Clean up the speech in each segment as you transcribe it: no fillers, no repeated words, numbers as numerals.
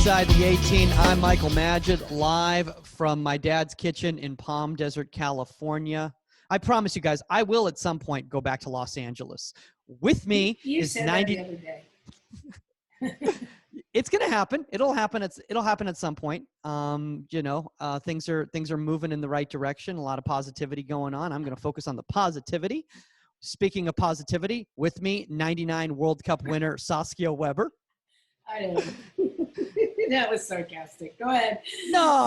Inside the 18, I'm Michael Magid, live from my dad's kitchen in Palm Desert, California. I promise you guys, I will at some point go back to Los Angeles. With me you is said 90. that the other day. It's gonna happen. It'll happen at some point. Things are moving in the right direction. A lot of positivity going on. I'm gonna focus on the positivity. Speaking of positivity, with me, 99 World Cup winner Saskia Webber. I know. That was sarcastic. Go ahead. No.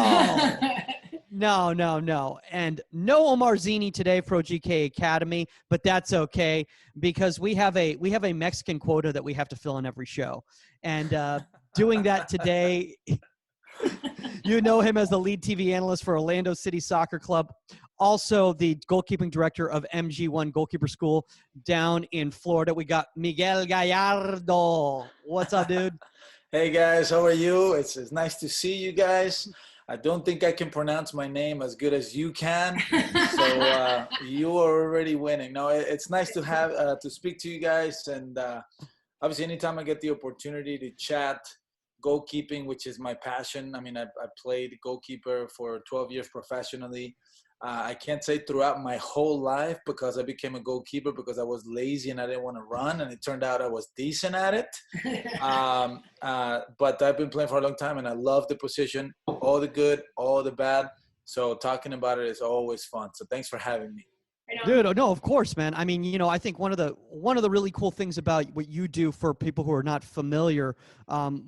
And no Omar today, Pro GK Academy, but that's okay because we have a Mexican quota that we have to fill in every show. And doing that today, you know him as the lead TV analyst for Orlando City Soccer Club, also the goalkeeping director of MG1 Goalkeeper School down in Florida. We got Miguel Gallardo. What's up, dude? Hey guys, how are you? It's nice to see you guys. I don't think I can pronounce my name as good as you can, so you are already winning. No, it's nice to have to speak to you guys, and obviously anytime I get the opportunity to chat goalkeeping, which is my passion. I mean, I played goalkeeper for 12 years professionally. I can't say throughout my whole life because I became a goalkeeper because I was lazy and I didn't want to run, and it turned out I was decent at it. But I've been playing for a long time and I love the position, all the good, all the bad. So talking about it is always fun. So thanks for having me. Dude, no, of course, man. I mean, I think one of the really cool things about what you do for people who are not familiar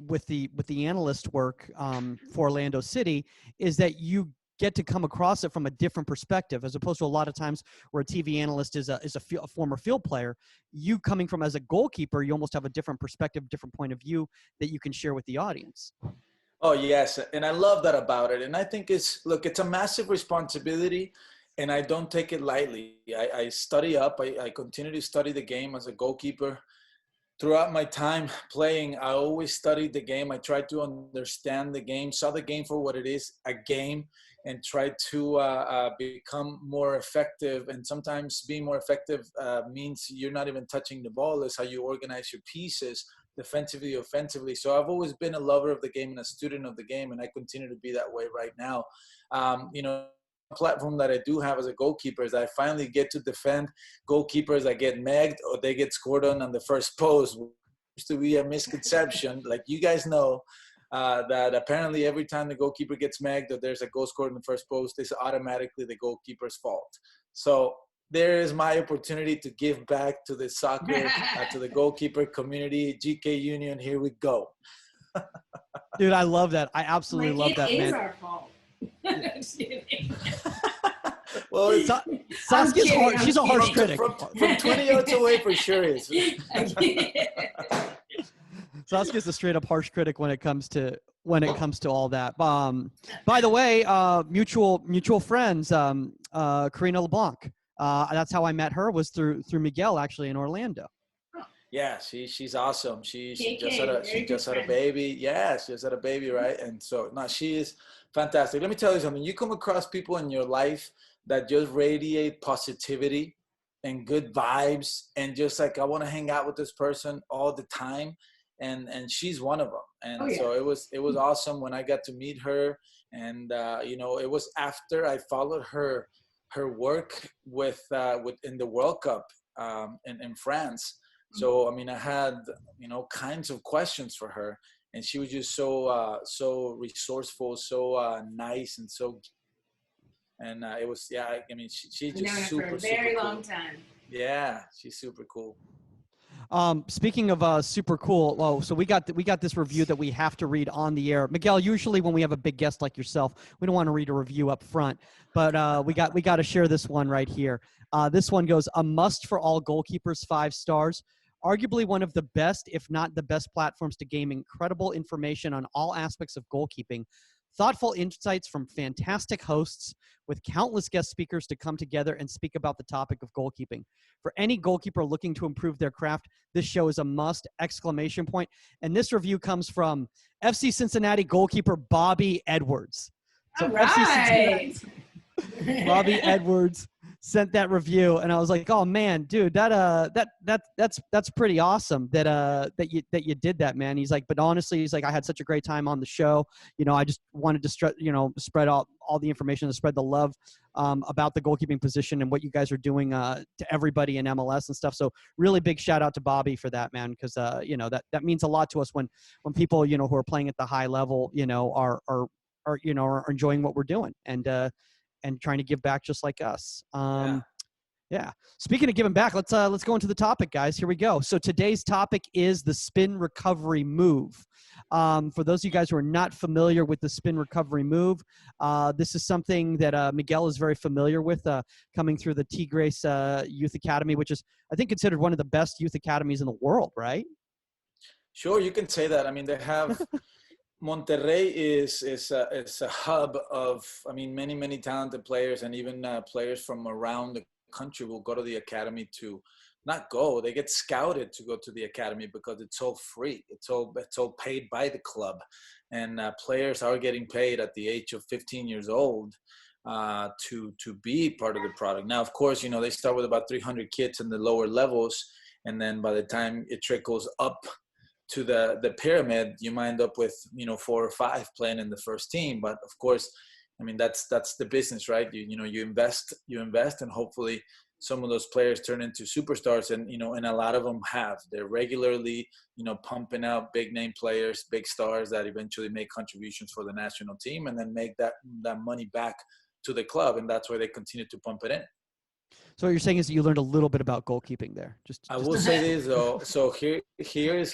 with the analyst work for Orlando City is that you get to come across it from a different perspective, as opposed to a lot of times where a TV analyst is a former field player. You coming from as a goalkeeper, you almost have a different perspective, different point of view that you can share with the audience. Oh, yes. And I love that about it. And I think it's a massive responsibility, and I don't take it lightly. I study up. I continue to study the game as a goalkeeper. Throughout my time playing, I always studied the game. I tried to understand the game, saw the game for what it is, a game, and tried to become more effective. And sometimes being more effective means you're not even touching the ball. It's how you organize your pieces, defensively, offensively. So I've always been a lover of the game and a student of the game, and I continue to be that way right now. Platform that I do have as a goalkeeper is I finally get to defend goalkeepers that get megged or they get scored on the first post. It used to be a misconception, like you guys know, that apparently every time the goalkeeper gets megged or there's a goal scored in the first post, it's automatically the goalkeeper's fault. So there is my opportunity to give back to the soccer, to the goalkeeper community. GK Union, here we go. Dude, I love that. I absolutely love that, man. It is our fault. Well, Saskia's she's a harsh critic. From 20 yards away, for sure is. Saskia's a straight up harsh critic when it comes to all that. By the way, mutual friends, Karina LeBlanc. That's how I met her, was through Miguel, actually, in Orlando. Yeah, she's awesome. She just had a baby. Yeah, she just had a baby, right? And so no, she is fantastic. Let me tell you something. You come across people in your life that just radiate positivity and good vibes, and just like, I want to hang out with this person all the time, and she's one of them. And so it was awesome when I got to meet her, and it was after I followed her work with in the World Cup in France. So, I mean, I had, kinds of questions for her, and she was just so resourceful, so nice, and it was, I mean, she's just super, for a very super long cool. time. Yeah, she's super cool. Speaking of super cool, so we got this review that we have to read on the air. Miguel, usually when we have a big guest like yourself, we don't want to read a review up front, but we got to share this one right here. This one goes, a must for all goalkeepers, 5 stars. Arguably one of the best, if not the best, platforms to gain incredible information on all aspects of goalkeeping. Thoughtful insights from fantastic hosts with countless guest speakers to come together and speak about the topic of goalkeeping. For any goalkeeper looking to improve their craft, this show is a must! And this review comes from FC Cincinnati goalkeeper Bobby Edwards. So all right. Bobby Edwards sent that review, and I was like, oh man, dude, that's pretty awesome that you did that, man. He's like, but honestly, he's like, I had such a great time on the show. I just wanted to spread all the information and spread the love about the goalkeeping position and what you guys are doing to everybody in MLS and stuff. So really big shout out to Bobby for that, man, because that means a lot to us when people who are playing at the high level are enjoying what we're doing and trying to give back just like us. Yeah. Speaking of giving back, let's go into the topic, guys. Here we go. So today's topic is the spin recovery move. For those of you guys who are not familiar with the spin recovery move, this is something that Miguel is very familiar with, coming through the Tigres Youth Academy, which is, I think, considered one of the best youth academies in the world, right? Sure, you can say that. I mean, they have Monterrey is a hub of, I mean, many talented players, and even players from around the country will go to the academy to not go. They get scouted to go to the academy because it's all free. It's all paid by the club, and players are getting paid at the age of 15 years old to be part of the product. Now, of course, they start with about 300 kids in the lower levels, and then by the time it trickles up to the pyramid, you might end up with 4 or 5 playing in the first team. But of course, I mean, that's the business, right? You invest, and hopefully some of those players turn into superstars, and and a lot of them have. They're regularly pumping out big name players, big stars that eventually make contributions for the national team, and then make that money back to the club, and that's why they continue to pump it in. So what you're saying is that you learned a little bit about goalkeeping there. I will say this though. So here's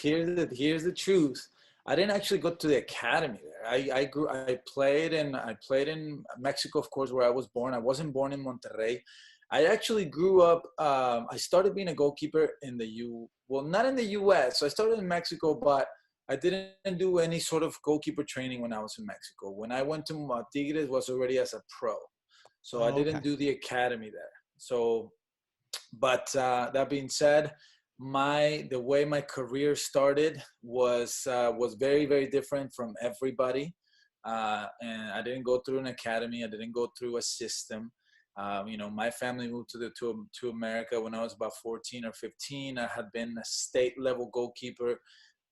the truth. I didn't actually go to the academy there. I played in Mexico, of course, where I was born. I wasn't born in Monterrey. I actually grew up. I started being a goalkeeper not in the U.S. So I started in Mexico, but I didn't do any sort of goalkeeper training when I was in Mexico. When I went to Tigres, was already as a pro, so I didn't do the academy there. So, but that being said, the way my career started was very, very different from everybody, and I didn't go through an academy. I didn't go through a system. My family moved to America when I was about 14 or 15. I had been a state level goalkeeper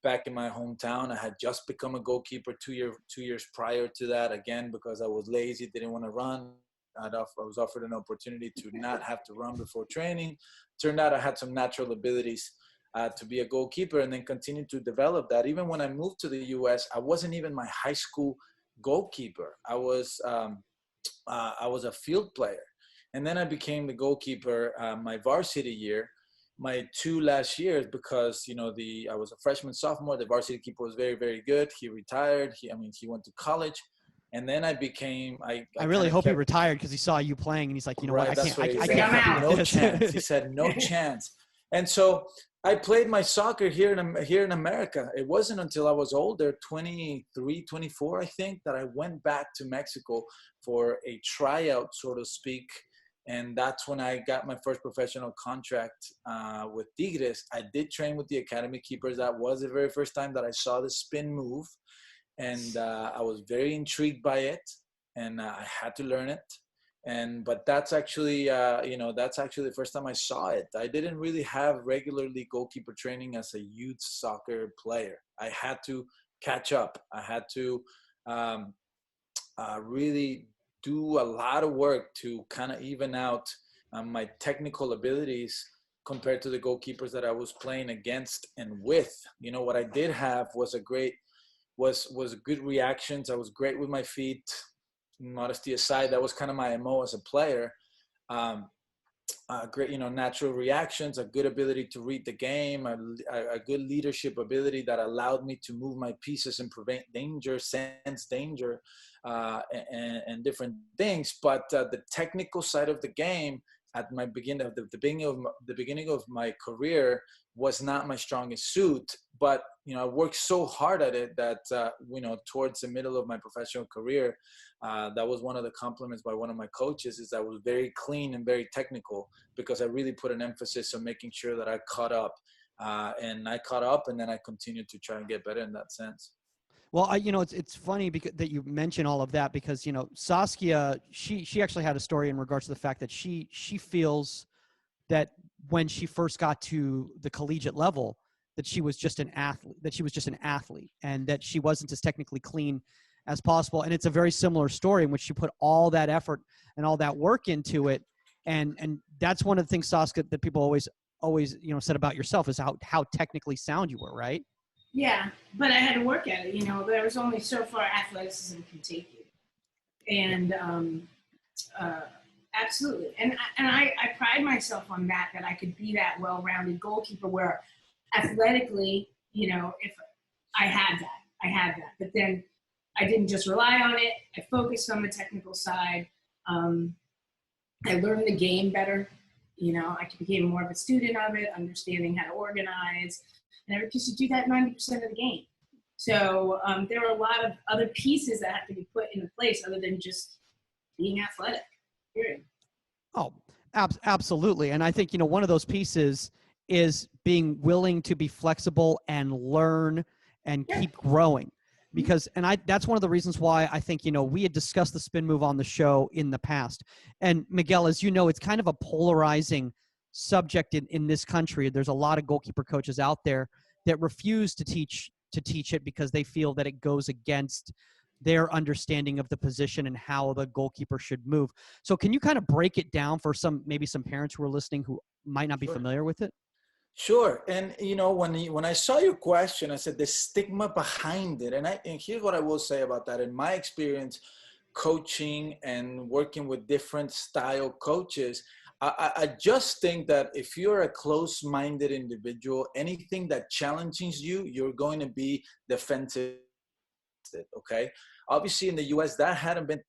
back in my hometown. I had just become a goalkeeper 2 years prior to that, again because I was lazy, didn't want to run. I was offered an opportunity to not have to run before training. Turned out I had some natural abilities to be a goalkeeper, and then continued to develop that. Even when I moved to the U.S., I wasn't even my high school goalkeeper. I was a field player, and then I became the goalkeeper my varsity year, my 2 last years, because I was a freshman, sophomore. The varsity keeper was very, very good. He retired. He went to college. And then I became. I really hope he retired because he saw you playing and he's like, what? I can't. No chance. He said no chance. And so I played my soccer here in America. It wasn't until I was older, 23, 24, I think, that I went back to Mexico for a tryout, so to speak. And that's when I got my first professional contract with Tigres. I did train with the academy keepers. That was the very first time that I saw the spin move. And I was very intrigued by it, and I had to learn it. But that's actually, the first time I saw it. I didn't really have regularly goalkeeper training as a youth soccer player. I had to catch up. I had to really do a lot of work to kind of even out my technical abilities compared to the goalkeepers that I was playing against and with. What I did have was was good reactions. I was great with my feet. Modesty aside, that was kind of my MO as a player. Great, natural reactions, a good ability to read the game, a good leadership ability that allowed me to move my pieces and prevent danger, sense danger, and different things. But the technical side of the game at the beginning of my career was not my strongest suit. But I worked so hard at it that towards the middle of my professional career, that was one of the compliments by one of my coaches, is that I was very clean and very technical, because I really put an emphasis on making sure that I caught up. And I caught up, and then I continued to try and get better in that sense. Well, it's funny because that you mention all of that because Saskia, she actually had a story in regards to the fact that she feels that when she first got to the collegiate level, that she was just an athlete, and that she wasn't as technically clean as possible. And it's a very similar story in which she put all that effort and all that work into it, and that's one of the things, Saskia, that people always said about yourself is how technically sound you were, right? Yeah, but I had to work at it. There was only so far athleticism can take you, and absolutely. And I pride myself on that I could be that well-rounded goalkeeper where athletically, if I had that. But then I didn't just rely on it. I focused on the technical side. I learned the game better. I became more of a student of it, understanding how to organize. And because you do that 90% of the game. So there were a lot of other pieces that have to be put into place other than just being athletic. Period. Oh, absolutely. And I think, one of those pieces is being willing to be flexible and learn and keep growing. Because, that's one of the reasons why I think, we had discussed the spin move on the show in the past. And Miguel, as you know, it's kind of a polarizing subject in this country. There's a lot of goalkeeper coaches out there that refuse to teach it because they feel that it goes against their understanding of the position and how the goalkeeper should move. So can you kind of break it down for maybe some parents who are listening who might not be familiar with it? Sure. And when I saw your question, I said the stigma behind it. And here's what I will say about that. In my experience coaching and working with different style coaches, I just think that if you're a close-minded individual, anything that challenges you, you're going to be defensive. Okay. Obviously in the US that hadn't been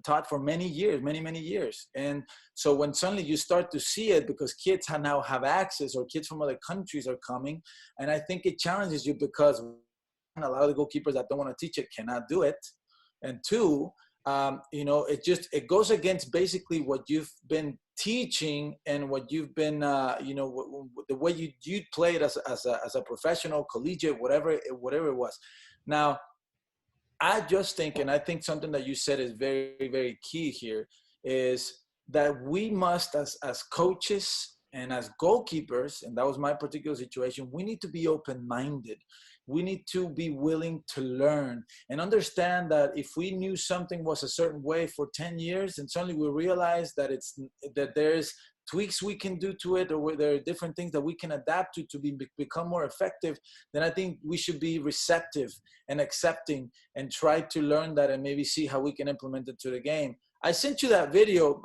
taught for many years. And so when suddenly you start to see it because kids now have access or kids from other countries are coming. And I think it challenges you because a lot of the goalkeepers that don't want to teach it cannot do it. And two, it goes against basically what you've been teaching and what you've been, the way you played as a professional, collegiate, whatever it was. Now, I just think, and I think something that you said is very, very key here, is that we must, as coaches and as goalkeepers, and that was my particular situation, we need to be open-minded. We need to be willing to learn and understand that if we knew something was a certain way for 10 years and suddenly we realize that there's tweaks we can do to it, or there are different things that we can adapt to become more effective, then I think we should be receptive and accepting and try to learn that and maybe see how we can implement it to the game. I sent you that video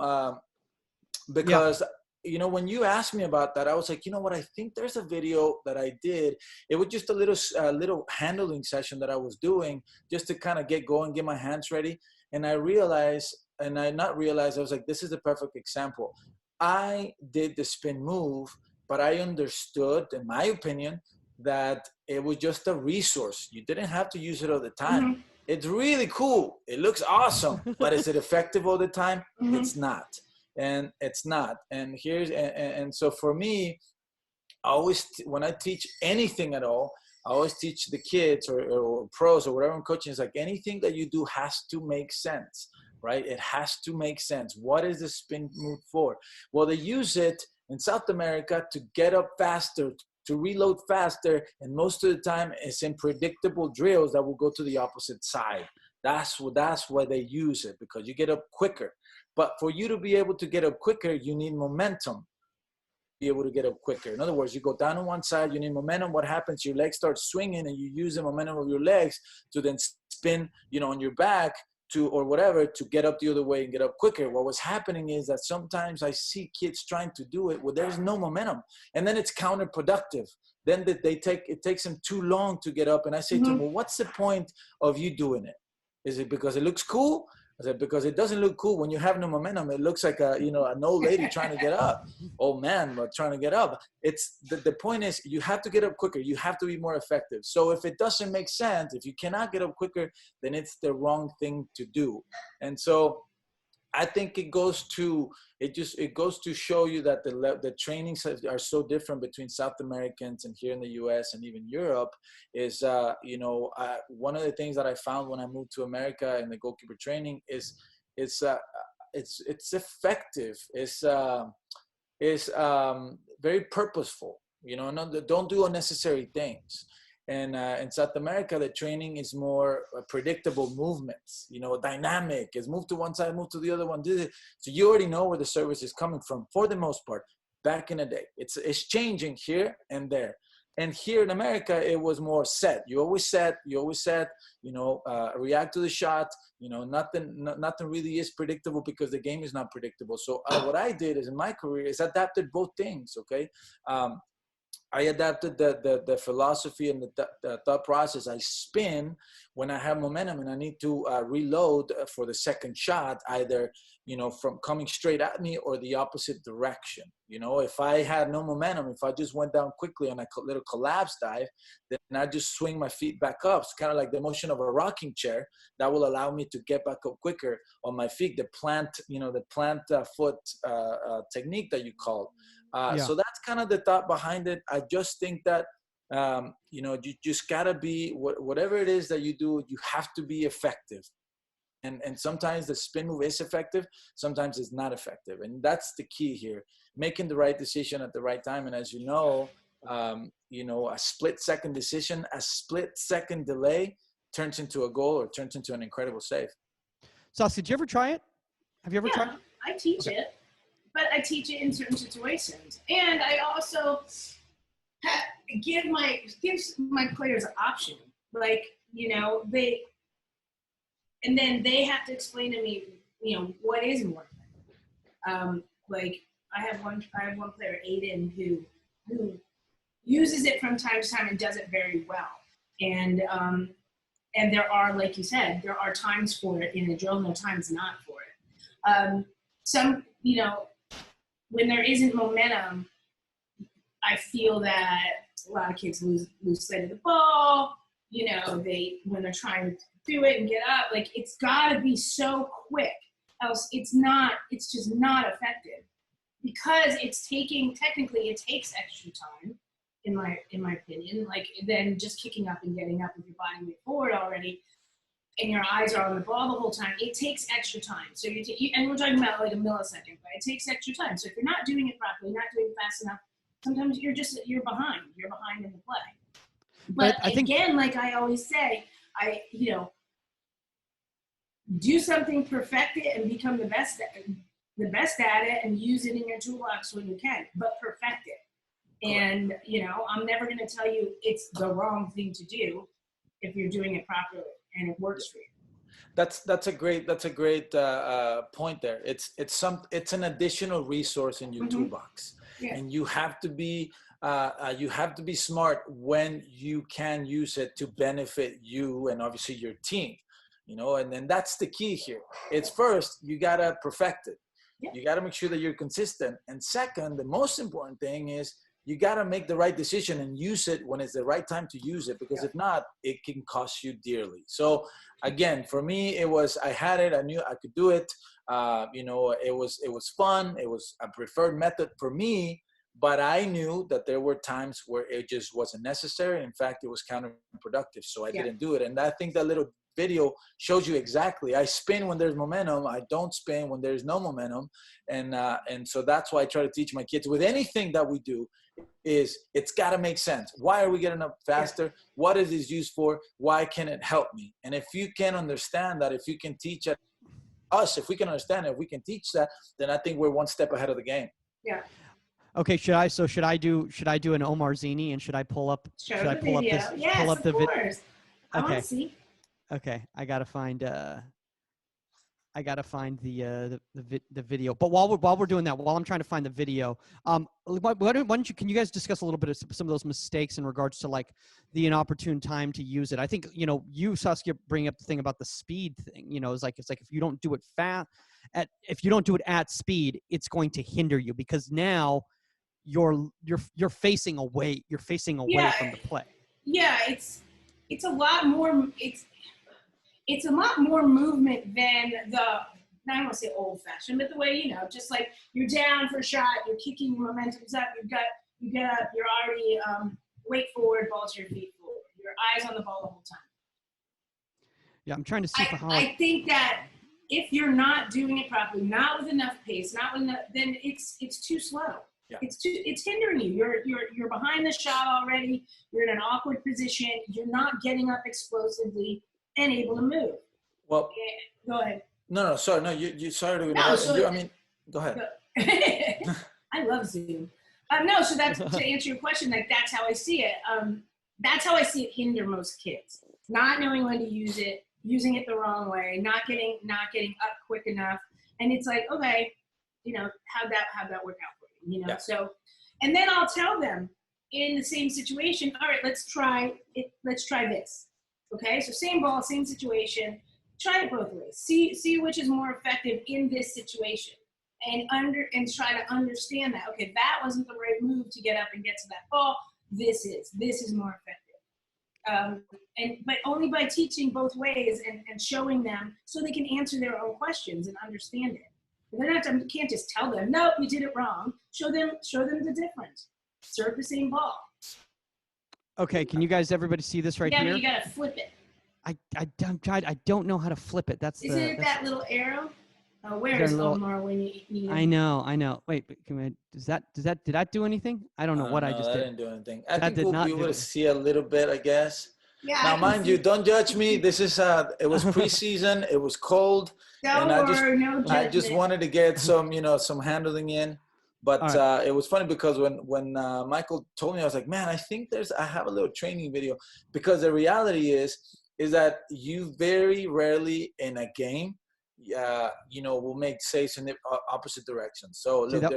because when you asked me about that, I was like, what, I think there's a video that I did. It was just a little handling session that I was doing just to kind of get going, get my hands ready. And I realized, I was like, this is the perfect example. I did the spin move, but I understood, in my opinion, that it was just a resource. You didn't have to use it all the time. Mm-hmm. It's really cool. It looks awesome, but is it effective all the time? Mm-hmm. It's not. And it's not. And so for me, when I teach anything at all, I always teach the kids or pros or whatever I'm coaching, is like anything that you do has to make sense. Right? It has to make sense. What is the spin move for? Well, they use it in South America to get up faster, to reload faster, and most of the time it's in predictable drills that will go to the opposite side. That's why they use it, because you get up quicker. But for you to be able to get up quicker, you need momentum. Be able to get up quicker. In other words, you go down on one side, you need momentum. What happens? Your legs start swinging, and you use the momentum of your legs to then spin, on your back, or whatever, to get up the other way and get up quicker. What was happening is that sometimes I see kids trying to do it where there's no momentum, and then it's counterproductive. Then it takes them too long to get up, and I say to them, well, what's the point of you doing it? Is it because it looks cool? I said, because it doesn't look cool when you have no momentum. It looks like an old lady trying to get up, old man but trying to get up. It's the point is you have to get up quicker. You have to be more effective. So if it doesn't make sense, if you cannot get up quicker, then it's the wrong thing to do. And so I think it goes to show you that the trainings are so different between South Americans and here in the U.S. and even Europe. Is one of the things that I found when I moved to America in the goalkeeper training is it's effective. It's very purposeful. Don't do unnecessary things. And in South America, the training is more predictable movements, dynamic. It's move to one side, move to the other one. So you already know where the service is coming from for the most part. Back in the day, it's changing here and there. And here in America, it was more set. You always set, react to the shot. Nothing really is predictable because the game is not predictable. So what I did is in my career is adapted both things, okay? I adapted the philosophy and the thought process. I spin when I have momentum and I need to reload for the second shot, either, from coming straight at me or the opposite direction. If I had no momentum, if I just went down quickly on a little collapse dive, then I just swing my feet back up. It's kind of like the motion of a rocking chair that will allow me to get back up quicker on my feet, the plant foot technique that you called. So that's kind of the thought behind it. I just think that, you just gotta be, whatever it is that you do, you have to be effective. And sometimes the spin move is effective, sometimes it's not effective. And that's the key here, making the right decision at the right time. And as a split-second decision, a split-second delay turns into a goal or turns into an incredible save. Saskia, did you ever try it? Have you ever tried it? I teach it. But I teach it in certain situations. And I also give my players an option. And then they have to explain to me, what is more effective. I have one player, Aiden, who uses it from time to time and does it very well. And there are, like you said, there are times for it in a drill, no times not for it. When there isn't momentum, I feel that a lot of kids lose sight of the ball. When they're trying to do it and get up, it's got to be so quick, else it's just not effective, because technically it takes extra time, in my opinion. Then just kicking up and getting up with your body weight forward already, and your eyes are on the ball the whole time, it takes extra time. So and we're talking about a millisecond, but it takes extra time. So if you're not doing it properly, not doing it fast enough, sometimes you're behind. You're behind in the play. But again, like I always say, do something, perfect it, and become the best at it, and use it in your toolbox when you can, but perfect it. And, I'm never going to tell you it's the wrong thing to do if you're doing it properly and it works for you. That's a great point there. It's an additional resource in your toolbox, and you have to be smart when you can use it to benefit you and obviously your team. And then that's the key here. It's first, you gotta perfect it. Yeah. You gotta make sure that you're consistent. And second, the most important thing is you gotta make the right decision and use it when it's the right time to use it, because if not, it can cost you dearly. So again, for me, I had it, I knew I could do it. It was fun. It was a preferred method for me, but I knew that there were times where it just wasn't necessary. In fact, it was counterproductive. So I didn't do it. And I think that little video shows you exactly. I spin when there's momentum. I don't spin when there's no momentum. And so that's why I try to teach my kids with anything that we do is it's got to make sense. Why are we getting up faster? What is this used for? Why can it help me? And if you can understand that, if you can teach it, if we can understand it, if we can teach that, then I think we're one step ahead of the game. Yeah. Okay, should I do an Omar Zini, and should I pull up the video? Yes, of course. I want to see. Okay, I gotta find the video. But while we're doing that, while I'm trying to find the video, why don't you, can you guys discuss a little bit of some of those mistakes in regards to like the inopportune time to use it? I think you, Saskia, bring up the thing about the speed thing. It's like if you don't do it if you don't do it at speed, it's going to hinder you, because now you're facing away. You're facing away from the play. Yeah, it's a lot more. It's a lot more movement than I don't want to say old fashioned, but the way, just like you're down for a shot, you're kicking, your momentum's up, you get up, you're already weight forward, ball to your feet forward. Your eyes on the ball the whole time. Yeah, I'm trying to see I think that if you're not doing it properly, not with enough pace, not with enough, then it's too slow. Yeah. It's hindering you. You're behind the shot already. You're in an awkward position. You're not getting up explosively and able to move. Well, go ahead. No, sorry. No, you sorry to no, so, I mean, go ahead. I love Zoom. No, so that's to answer your question. Like that's how I see it. That's how I see it hinder most kids. Not knowing when to use it, using it the wrong way, not getting up quick enough, and it's like, okay, how'd that work out for you? Yeah. So, and then I'll tell them in the same situation. All right, let's try it. Let's try this. Okay, so same ball, same situation. Try it both ways. See which is more effective in this situation, and try to understand that. Okay, that wasn't the right move to get up and get to that ball. This is more effective. But only by teaching both ways and showing them so they can answer their own questions and understand it. You can't just tell them, no, you did it wrong. Show them the difference. Serve the same ball. Okay, can you guys, everybody see this right here? Yeah, but you gotta flip it. I don't know how to flip it. Isn't it that little arrow? Where is Omar when you need him? I know. Wait, did that do anything? I don't know what I just did. I didn't do anything. I think we'll be able to see a little bit, I guess. Yeah, now, mind you, don't judge me. This is it was preseason. It was cold. I just wanted to get some handling in. But right. It was funny because when Michael told me, I was like, man, I think I have a little training video, because the reality is that you very rarely in a game, will make saves in the opposite direction. So look,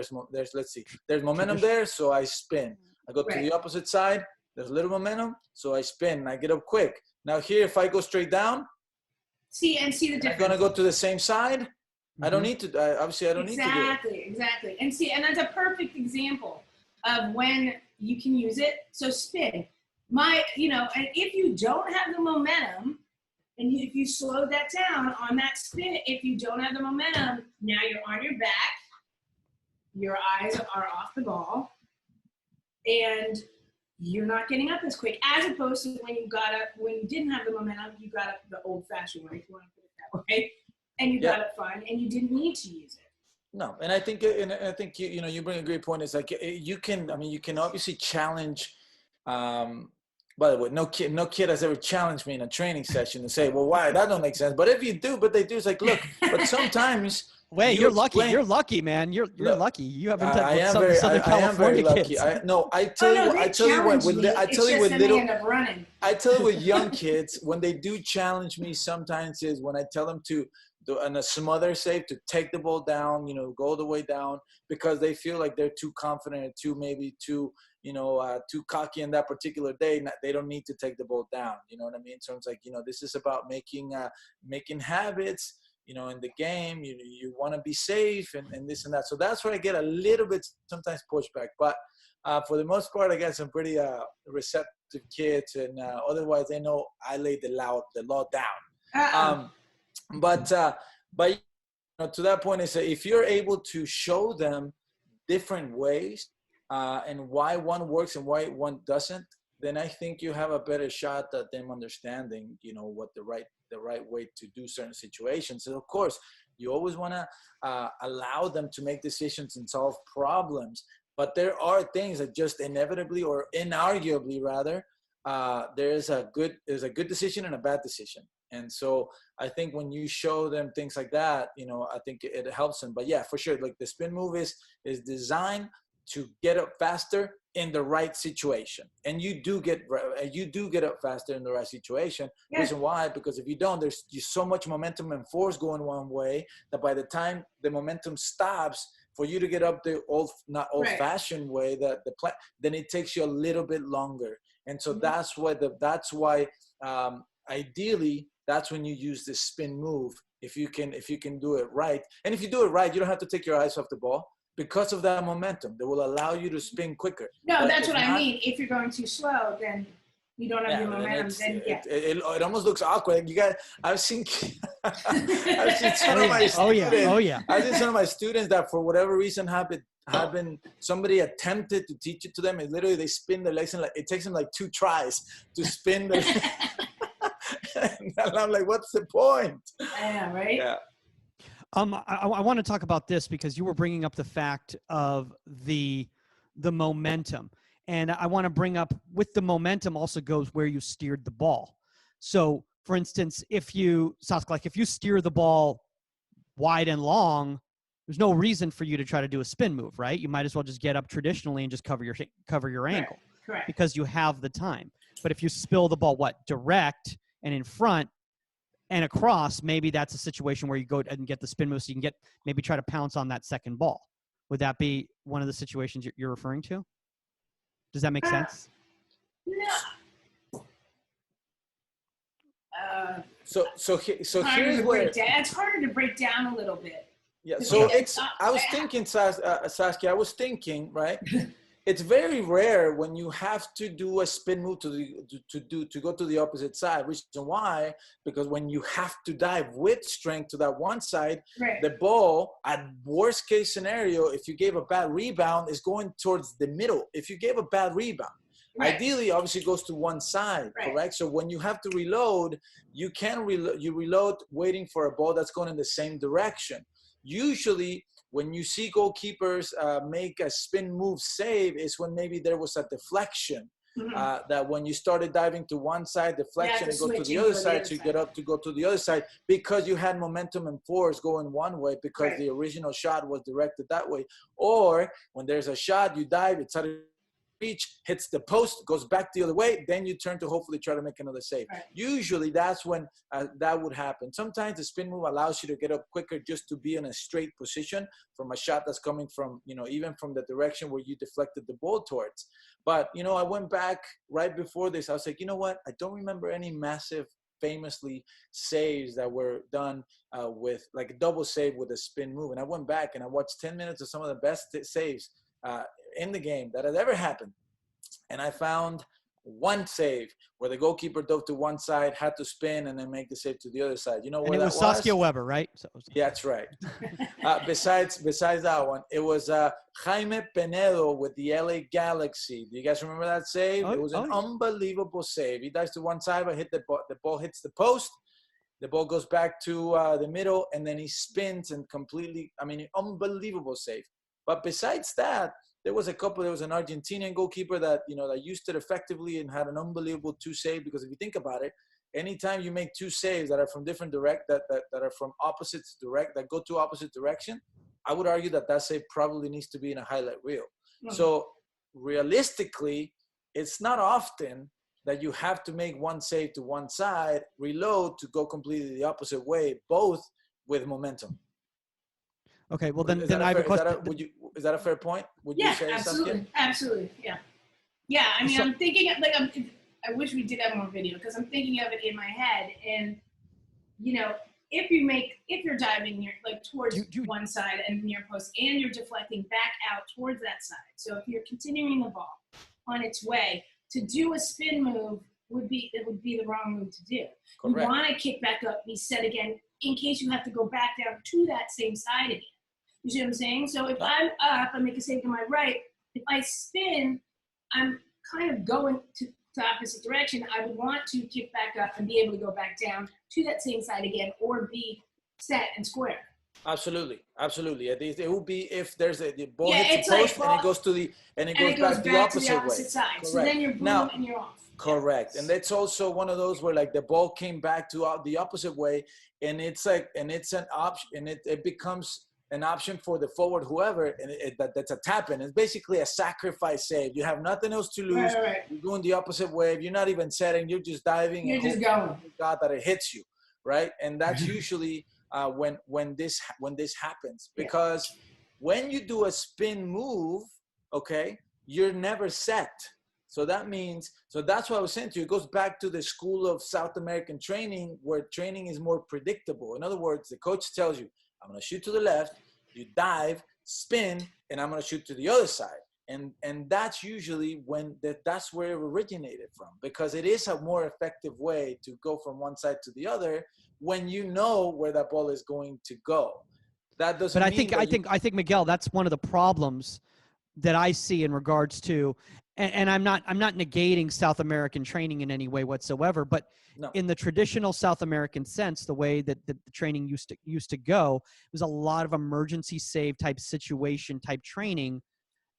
there's momentum there, so I spin. I go to the opposite side. There's a little momentum, so I spin and I get up quick. Now here, if I go straight down, see the difference. I'm gonna go to the same side. Mm-hmm. I don't need to. Obviously, I don't need to do it. Exactly. And that's a perfect example of when you can use it. So spin. And if you don't have the momentum, and if you slow that down on that spin, if you don't have the momentum, now you're on your back, your eyes are off the ball, and you're not getting up as quick, as opposed to when you didn't have the momentum, you got up the old-fashioned way, if you want to put it that way, and you got up fine, and you didn't need to use it. No, and I think you bring a great point. It's like you can obviously challenge. By the way, no kid has ever challenged me in a training session and say, well, why? That don't make sense. But if you do, but they do, it's like, look, but sometimes. Wait, you're lucky. You're lucky, man. You're lucky. You haven't done some Southern California kids. I tell you with young kids, when they do challenge me, sometimes is when I tell them to do a smother save, to take the ball down, go the way down, because they feel like they're too confident or too cocky on that particular day. They don't need to take the ball down. You know what I mean? So it's like, this is about making habits. In the game, you want to be safe and this and that. So that's where I get a little bit sometimes pushback. But for the most part, I got some pretty receptive kids, and otherwise they know I lay the law down. But to that point is that if you're able to show them different ways and why one works and why one doesn't, then I think you have a better shot at them understanding, what the right way to do certain situations. And of course, you always want to allow them to make decisions and solve problems. But there are things that just inevitably, or inarguably rather, there's a good decision and a bad decision. And so I think when you show them things like that, I think it helps them. But yeah, for sure, like the spin move is designed to get up faster in the right situation, and you do get up faster in the right situation. Yeah. Reason why? Because if you don't, there's so much momentum and force going one way that by the time the momentum stops, for you to get up the old-fashioned way, then it takes you a little bit longer. And so that's why ideally that's when you use the spin move, if you can do it right. And if you do it right, you don't have to take your eyes off the ball, because of that momentum that will allow you to spin quicker. No, but that's what I mean. If you're going too slow, then You don't have your momentum. Then it almost looks awkward. I've seen some of my students. Oh yeah. I've seen some of my students that for whatever reason somebody attempted to teach it to them, and literally they spin their legs, and it takes them like 2 tries to spin their. And I'm like, what's the point? Yeah, right. Yeah. I want to talk about this because you were bringing up the fact of the momentum. And I want to bring up with the momentum also goes where you steered the ball. So for instance, if you steer the ball wide and long, there's no reason for you to try to do a spin move, right? You might as well just get up traditionally and just cover your ankle. Correct. Because you have the time. But if you spill the ball, direct and in front and across, maybe that's a situation where you go and get the spin move so you can maybe try to pounce on that second ball. Would that be one of the situations you're referring to? Does that make sense? No. So here's where it's harder to break down a little bit. Yeah. So I was thinking, Saskia. I was thinking, right? It's very rare when you have to do a spin move to go to the opposite side. Reason why? Because when you have to dive with strength to that one side, right. The ball, at worst case scenario, if you gave a bad rebound, is going towards the middle. If you gave a bad rebound, right. Ideally, obviously, it goes to one side, right. Correct? So when you have to reload, you reload waiting for a ball that's going in the same direction. Usually, when you see goalkeepers make a spin move save is when maybe there was a deflection. Mm-hmm. That when you started diving to one side, deflection, and go to the other side, so you get up to go to the other side because you had momentum and force going one way because right. The original shot was directed that way. Or when there's a shot, you dive, it's out of reach, hits the post, goes back the other way, then you turn to hopefully try to make another save. Right. Usually that's when that would happen. Sometimes the spin move allows you to get up quicker just to be in a straight position from a shot that's coming from, even from the direction where you deflected the ball towards. But, I went back right before this. I was like, you know what? I don't remember any massive famously saves that were done with like a double save with a spin move. And I went back and I watched 10 minutes of some of the best saves in the game that had ever happened. And I found one save where the goalkeeper dove to one side, had to spin, and then make the save to the other side. You know where that was? Saskia Webber, right? Yeah, that's right. Besides that one, it was Jaime Penedo with the LA Galaxy. Do you guys remember that save? It was an unbelievable save. He dives to one side, but the ball hits the post. The ball goes back to the middle, and then he spins and unbelievable save. But besides that, there was an Argentinian goalkeeper that used it effectively and had an unbelievable 2 save. Because if you think about it, anytime you make 2 saves that are from different that are from opposites direct, that go to opposite direction, I would argue that save probably needs to be in a highlight reel. Mm-hmm. So realistically, it's not often that you have to make one save to one side, reload to go completely the opposite way, both with momentum. Okay, well then I have a question. Is that a fair point? Would you say, absolutely, Saskia? Absolutely, yeah. Yeah, I'm thinking I wish we did have more video because I'm thinking of it in my head, and if you're diving towards one side and near post, and you're deflecting back out towards that side. So if you're continuing the ball on its way, to do a spin move would be the wrong move to do. Correct. You want to kick back up, be set again in case you have to go back down to that same side again. You see what I'm saying? So if I'm up, I make a save to my right. If I spin, I'm kind of going to the opposite direction. I would want to kick back up and be able to go back down to that same side again, or be set and square. Absolutely. It would be if there's the ball hits the post and it goes back the opposite way. Side. Correct. So then you're boom and you're off. Correct. And that's also one of those where the ball came back to the opposite way, and it's an option, and it becomes an option for the forward, whoever, and that's a tap-in. It's basically a sacrifice save. You have nothing else to lose. Right. You're going the opposite way. You're not even setting. You're just diving. You're just going. God, that it hits you, right? And that's usually when this happens, because when you do a spin move, okay, you're never set. So that's what I was saying to you. It goes back to the school of South American training, where training is more predictable. In other words, the coach tells you, I'm going to shoot to the left, you dive, spin, and I'm going to shoot to the other side. And that's usually when that's where it originated from, because it is a more effective way to go from one side to the other when you know where that ball is going to go. That doesn't But mean I think Miguel, that's one of the problems that I see in regards to, and I'm not negating South American training in any way whatsoever, but no. in the traditional South American sense, the way that the training used to go, it was a lot of emergency save type situation type training,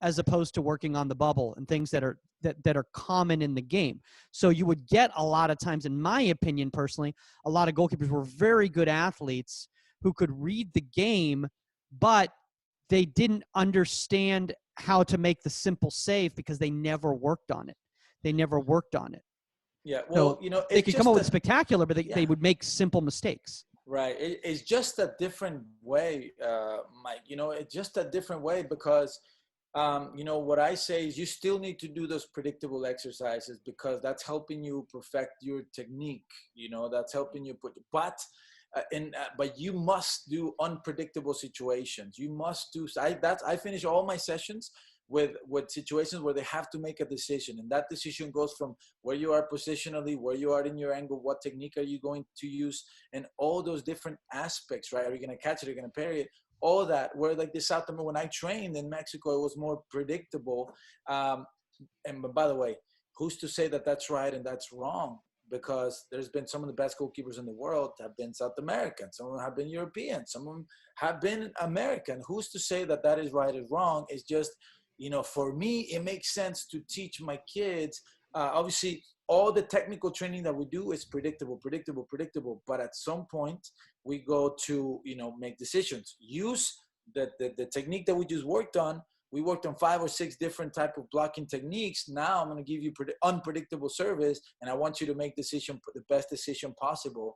as opposed to working on the bubble and things that are common in the game. So you would get a lot of times, in my opinion, personally, a lot of goalkeepers were very good athletes who could read the game, but they didn't understand how to make the simple save because they never worked on it. Yeah, So well, you know, they it's could come just up with spectacular, but yeah. they would make simple mistakes. Right. It's just a different way, Mike. You know, it's just a different way because, you know, what I say is you still need to do those predictable exercises because that's helping you perfect your technique. You know, that's helping you but you must do unpredictable situations. You must do. I finish all my sessions with situations where they have to make a decision, and that decision goes from where you are positionally, where you are in your angle, what technique are you going to use, and all those different aspects. Right? Are you going to catch it? Are you going to parry it? All that. Where like this South America, when I trained in Mexico, it was more predictable. And by the way, who's to say that that's right and that's wrong? Because there's been some of the best goalkeepers in the world have been South American. Some of them have been European. Some of them have been American. Who's to say that that is right or wrong? It's just, you know, for me, it makes sense to teach my kids. Obviously, all the technical training that we do is predictable. But at some point, we go to, you know, make decisions. Use the technique that we just worked on. We worked on 5 or 6 different type of blocking techniques. Now I'm going to give you unpredictable service, and I want you to make the best decision possible.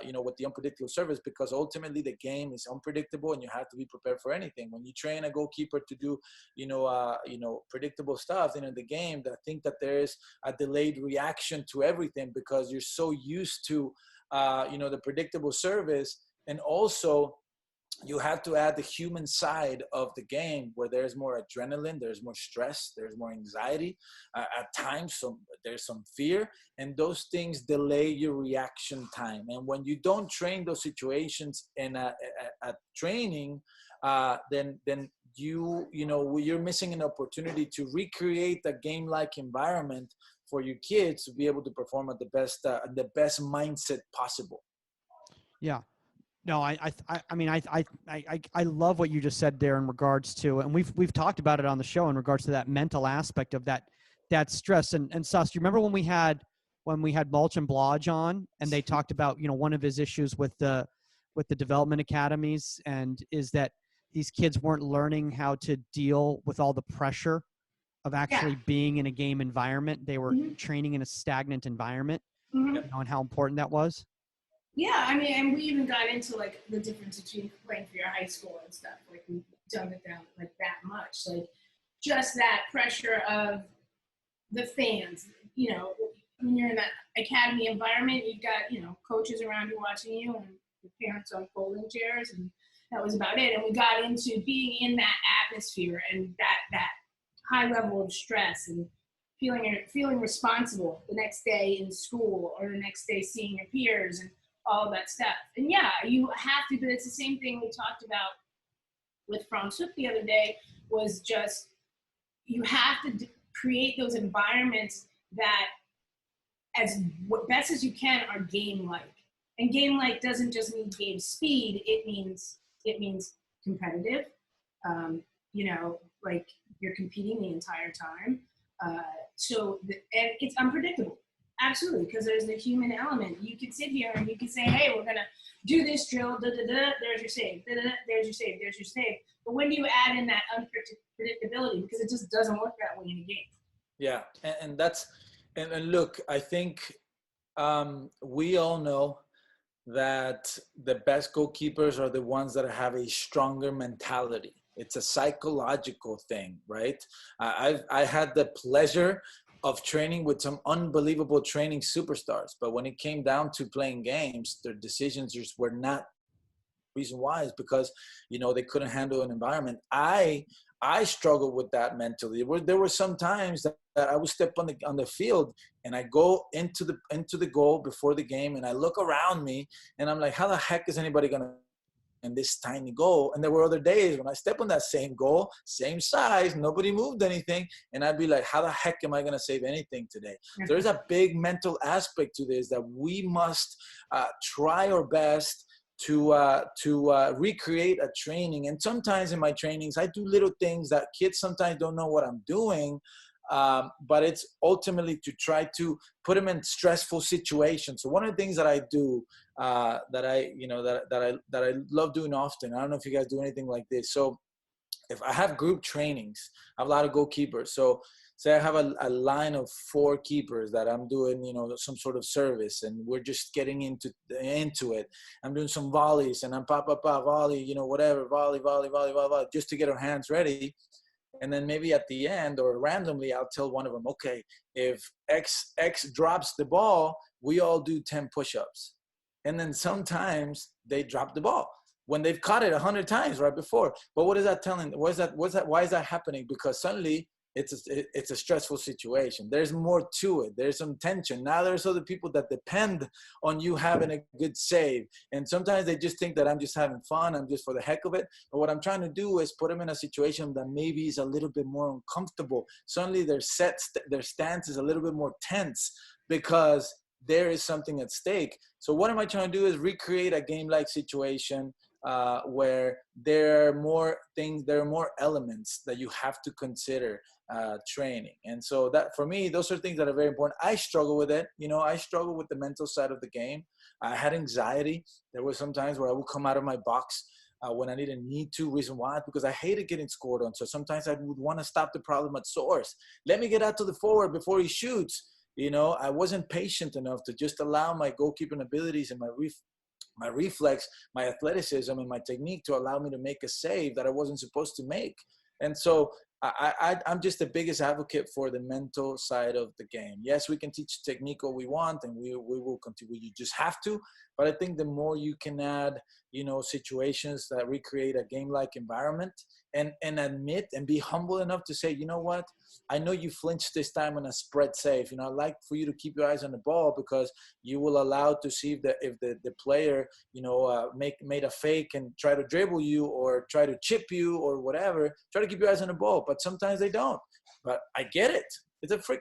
You know, with the unpredictable service, because ultimately the game is unpredictable, and you have to be prepared for anything. When you train a goalkeeper to do, you know, predictable stuff, in the game, I think that there is a delayed reaction to everything because you're so used to, you know, the predictable service, and also you have to add the human side of the game where there's more adrenaline, there's more stress, there's more anxiety. At times, there's some fear, and those things delay your reaction time. And when you don't train those situations in a training, then you're missing an opportunity to recreate a game-like environment for your kids to be able to perform at the best mindset possible. Yeah. No, I mean, I love what you just said there in regards to, and we've talked about it on the show in regards to that mental aspect of that stress. And Sas, do you remember when we had Mulch and Blodge on, and they talked about, you know, one of his issues with the development academies, and is that these kids weren't learning how to deal with all the pressure of actually being in a game environment. They were training in a stagnant environment, you know, and how important that was. Yeah, I mean, and we even got into like the difference between playing for your high school and stuff. Like we dumbed it down like that much. Like just that pressure of the fans. You know, when you're in that academy environment, you've got, you know, coaches around you watching you, and your parents on folding chairs, and that was about it. And we got into being in that atmosphere and that high level of stress and feeling responsible the next day in school or the next day seeing your peers and all of that stuff. And yeah, you have to, but it's the same thing we talked about with Franz the other day, was just, you have to create those environments that as best as you can are game-like. And game-like doesn't just mean game speed, it means competitive. You know, like you're competing the entire time. And it's unpredictable. Absolutely, because there's the human element. You can sit here and you can say, hey, we're going to do this drill, there's your save, there's your save, there's your save. But when do you add in that unpredictability? Because it just doesn't work that way in a game. Yeah, and look, I think we all know that the best goalkeepers are the ones that have a stronger mentality. It's a psychological thing, right? I had the pleasure of training with some unbelievable training superstars, but when it came down to playing games, their decisions just were not. Reason why is because, you know, they couldn't handle an environment. I I struggled with that mentally. There were some times that I would step on the field and I go into the goal before the game and I look around me and I'm like, how the heck is anybody gonna in this tiny goal? And there were other days when I step on that same goal, same size, nobody moved anything, and I'd be like, how the heck am I going to save anything today? There's a big mental aspect to this that we must try our best to recreate a training. And sometimes in my trainings, I do little things that kids sometimes don't know what I'm doing. But it's ultimately to try to put them in stressful situations. So one of the things that I do that I love doing often, I don't know if you guys do anything like this. So if I have group trainings, I have a lot of goalkeepers. So say I have a line of 4 keepers that I'm doing, some sort of service, and we're just getting into it. I'm doing some volleys, and I'm volley, whatever, volley, just to get our hands ready. And then maybe at the end or randomly, I'll tell one of them, okay, if X drops the ball, we all do 10 push-ups. And then sometimes they drop the ball when they've caught it 100 times right before. But what is that telling? Why is that happening? Because suddenly it's a stressful situation. There's more to it. There's some tension. Now there's other people that depend on you having a good save. And sometimes they just think that I'm just having fun. I'm just for the heck of it. But what I'm trying to do is put them in a situation that maybe is a little bit more uncomfortable. Suddenly their stance is a little bit more tense because there is something at stake. So what am I trying to do is recreate a game-like situation where there are more things, there are more elements that you have to consider training. And so that, for me, those are things that are very important. I struggle with it. I struggle with the mental side of the game. I had anxiety. There were some times where I would come out of my box when I didn't need to. Reason why? Because I hated getting scored on. So sometimes I would want to stop the problem at source. Let me get out to the forward before he shoots. I wasn't patient enough to just allow my goalkeeping abilities and my reflex, my athleticism, and my technique to allow me to make a save that I wasn't supposed to make. And so I'm just the biggest advocate for the mental side of the game. Yes, we can teach technique all we want, and we will continue. You just have to. But I think the more you can add, situations that recreate a game-like environment, and admit and be humble enough to say, you know what, I know you flinched this time on a spread save. I'd like for you to keep your eyes on the ball because you will allow to see if the player, made a fake and try to dribble you or try to chip you or whatever. Try to keep your eyes on the ball, but sometimes they don't. But I get it. It's a freak,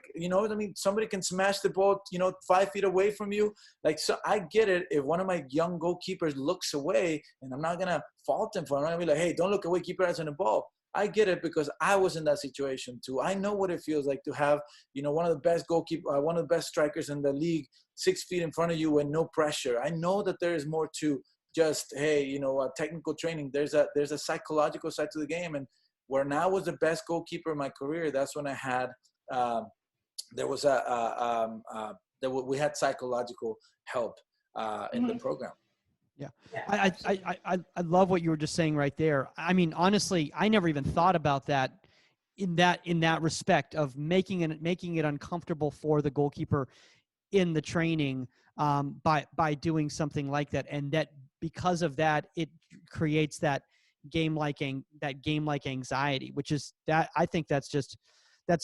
somebody can smash the ball, 5 feet away from you. So I get it. If one of my young goalkeepers looks away, and I'm not going to fault him for it, I'm not going to be like, hey, don't look away, keep your eyes on the ball. I get it because I was in that situation too. I know what it feels like to have, one of the best one of the best strikers in the league 6 feet in front of you and no pressure. I know that there is more to just, hey, technical training. There's a psychological side to the game. And when I was the best goalkeeper in my career, that's when I had, we had psychological help in the program. Yeah. I love what you were just saying right there. I mean, honestly, I never even thought about that in that respect of making it uncomfortable for the goalkeeper in the training by doing something like that. And that because of that, it creates that game-like anxiety, which is that I think that's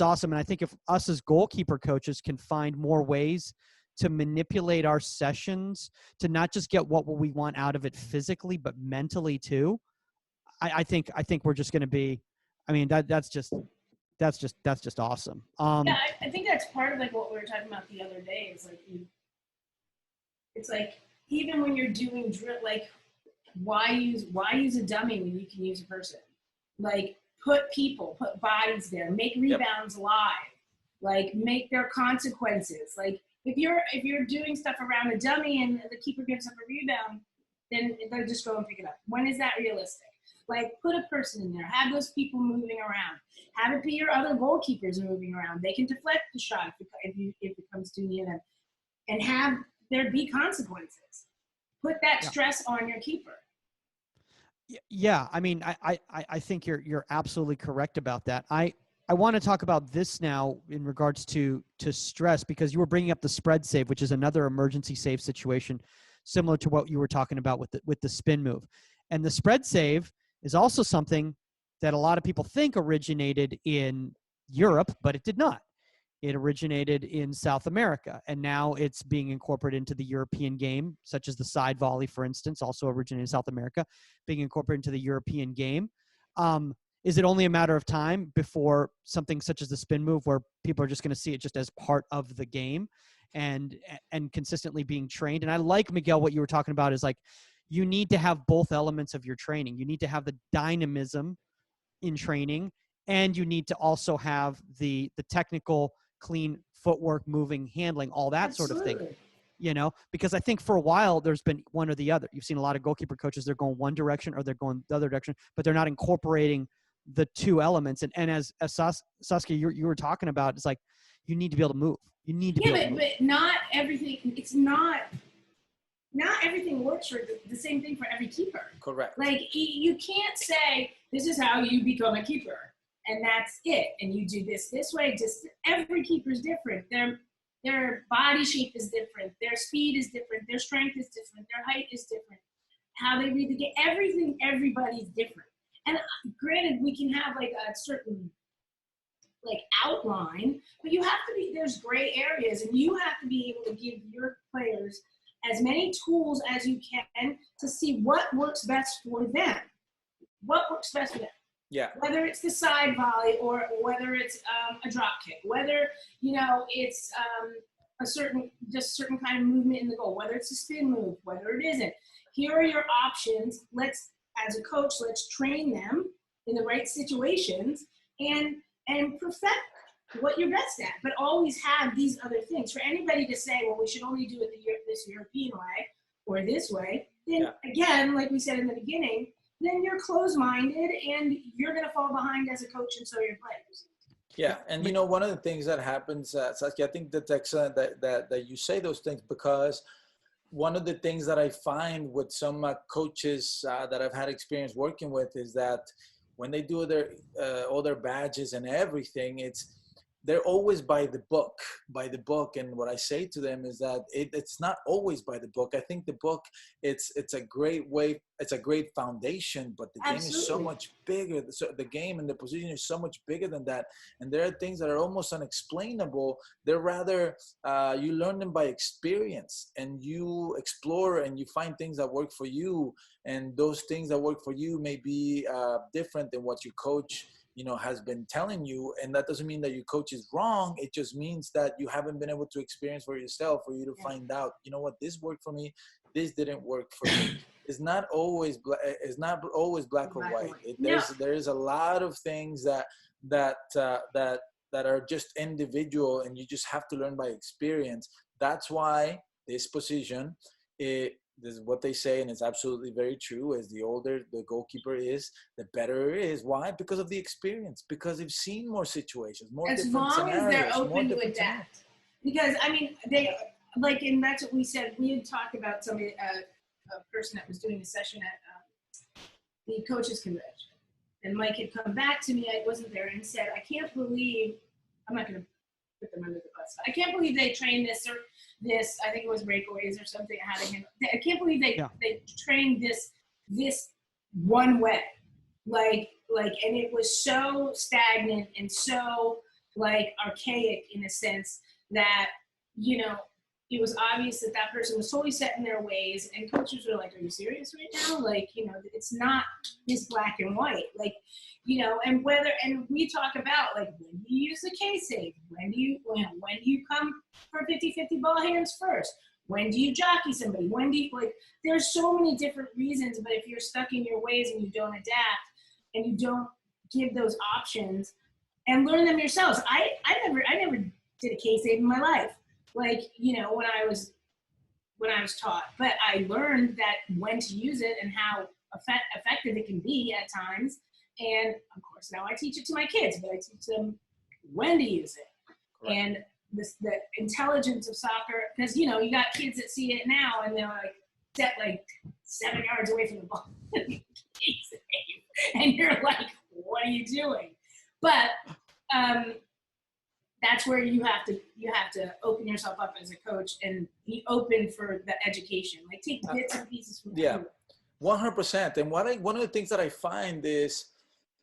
awesome. And I think if us as goalkeeper coaches can find more ways to manipulate our sessions to not just get what we want out of it physically, but mentally too, I think we're just going to be, I mean, that's just awesome. Yeah, I think that's part of what we were talking about the other day. Is it's even when you're doing drill, why use a dummy when you can use a person? Put bodies there, make rebounds live, make their consequences. If you're doing stuff around a dummy and the keeper gives up a rebound, then they'll just go and pick it up. When is that realistic? Put a person in there, have those people moving around, have it be your other goalkeepers moving around. They can deflect the shot if it comes to near them, and have there be consequences. Put that stress on your keeper. Yeah, I mean, I think you're absolutely correct about that. I want to talk about this now in regards to stress, because you were bringing up the spread save, which is another emergency save situation similar to what you were talking about with the spin move. And the spread save is also something that a lot of people think originated in Europe, but it did not. It originated in South America, and now it's being incorporated into the European game, such as the side volley, for instance, also originated in South America, being incorporated into the European game. Is it only a matter of time before something such as the spin move, where people are just going to see it just as part of the game and consistently being trained? And I like, Miguel, what you were talking about is like, you need to have both elements of your training. You need to have the dynamism in training, and you need to also have the technical, clean footwork, moving, handling, all that Absolutely. sort of thing. You know, because I think for a while there's been one or the other. You've seen a lot of goalkeeper coaches, they're going one direction or they're going the other direction, but they're not incorporating the two elements. And as Saskia, you were talking about, it's like, you need to be able to move. You need to be able to move. But not everything. It's not everything works for the same thing for every keeper. Correct. Like, you can't say, this is how you become a keeper, and that's it. And you do this way. Just every keeper is different. Their body shape is different. Their speed is different. Their strength is different. Their height is different. How they read the game, everything, everybody's different. And granted, we can have like a certain like outline, but you have to be, there's gray areas, and you have to be able to give your players as many tools as you can to see what works best for them. What works best for them. Yeah. Whether it's the side volley or whether it's a drop kick, whether, it's a certain kind of movement in the goal, whether it's a spin move, whether it isn't. Here are your options. As a coach, let's train them in the right situations and perfect what you're best at, but always have these other things. For anybody to say, well, we should only do it this European way or this way, then again, like we said in the beginning, then you're closed-minded and you're going to fall behind as a coach, and so are your players. Yeah, and one of the things that happens, Saskia, I think that's excellent that you say those things, because one of the things that I find with some coaches that I've had experience working with is that when they do all their badges and everything, they're always by the book. And what I say to them is that it's not always by the book. I think the book, it's a great way, it's a great foundation, but the game is so much bigger. So the game and the position is so much bigger than that. And there are things that are almost unexplainable. They're rather, you learn them by experience, and you explore and you find things that work for you. And those things that work for you may be different than what your coach has been telling you. And that doesn't mean that your coach is wrong. It just means that you haven't been able to experience for yourself, for you to find out, what, this worked for me, this didn't work for me. It's not always black or white. There's a lot of things that are just individual, and you just have to learn by experience. That's why this position, this is what they say, and it's absolutely very true. As the older the goalkeeper is, the better it is. Why? Because of the experience. Because they've seen more situations, more as different long scenarios. As they're open to adapt. Because they and that's what we said. We had talked about somebody, a person that was doing a session at the coaches convention, and Mike had come back to me. I wasn't there, and said, "I can't believe." I'm not going to put them under the bus. I can't believe they trained this or this. I think it was breakaways or something. I can't believe they trained this one way, like, and it was so stagnant and so archaic in a sense that it was obvious that person was totally set in their ways, and coaches were like, "Are you serious right now? It's not this black and white, and we talk about when do you use the K-save? When do you come for 50-50 ball hands first? When do you jockey somebody? When do you there's so many different reasons, but if you're stuck in your ways and you don't adapt and you don't give those options and learn them yourselves. I never did a K-save in my life. When I was taught, but I learned that when to use it and how effective it can be at times. And of course, now I teach it to my kids, but I teach them when to use it. Correct. And the intelligence of soccer, because you got kids that see it now and they're set 7 yards away from the ball, and you're like, what are you doing? But that's where you have to open yourself up as a coach and be open for the education. Take bits and pieces from 100%. And one of the things that I find is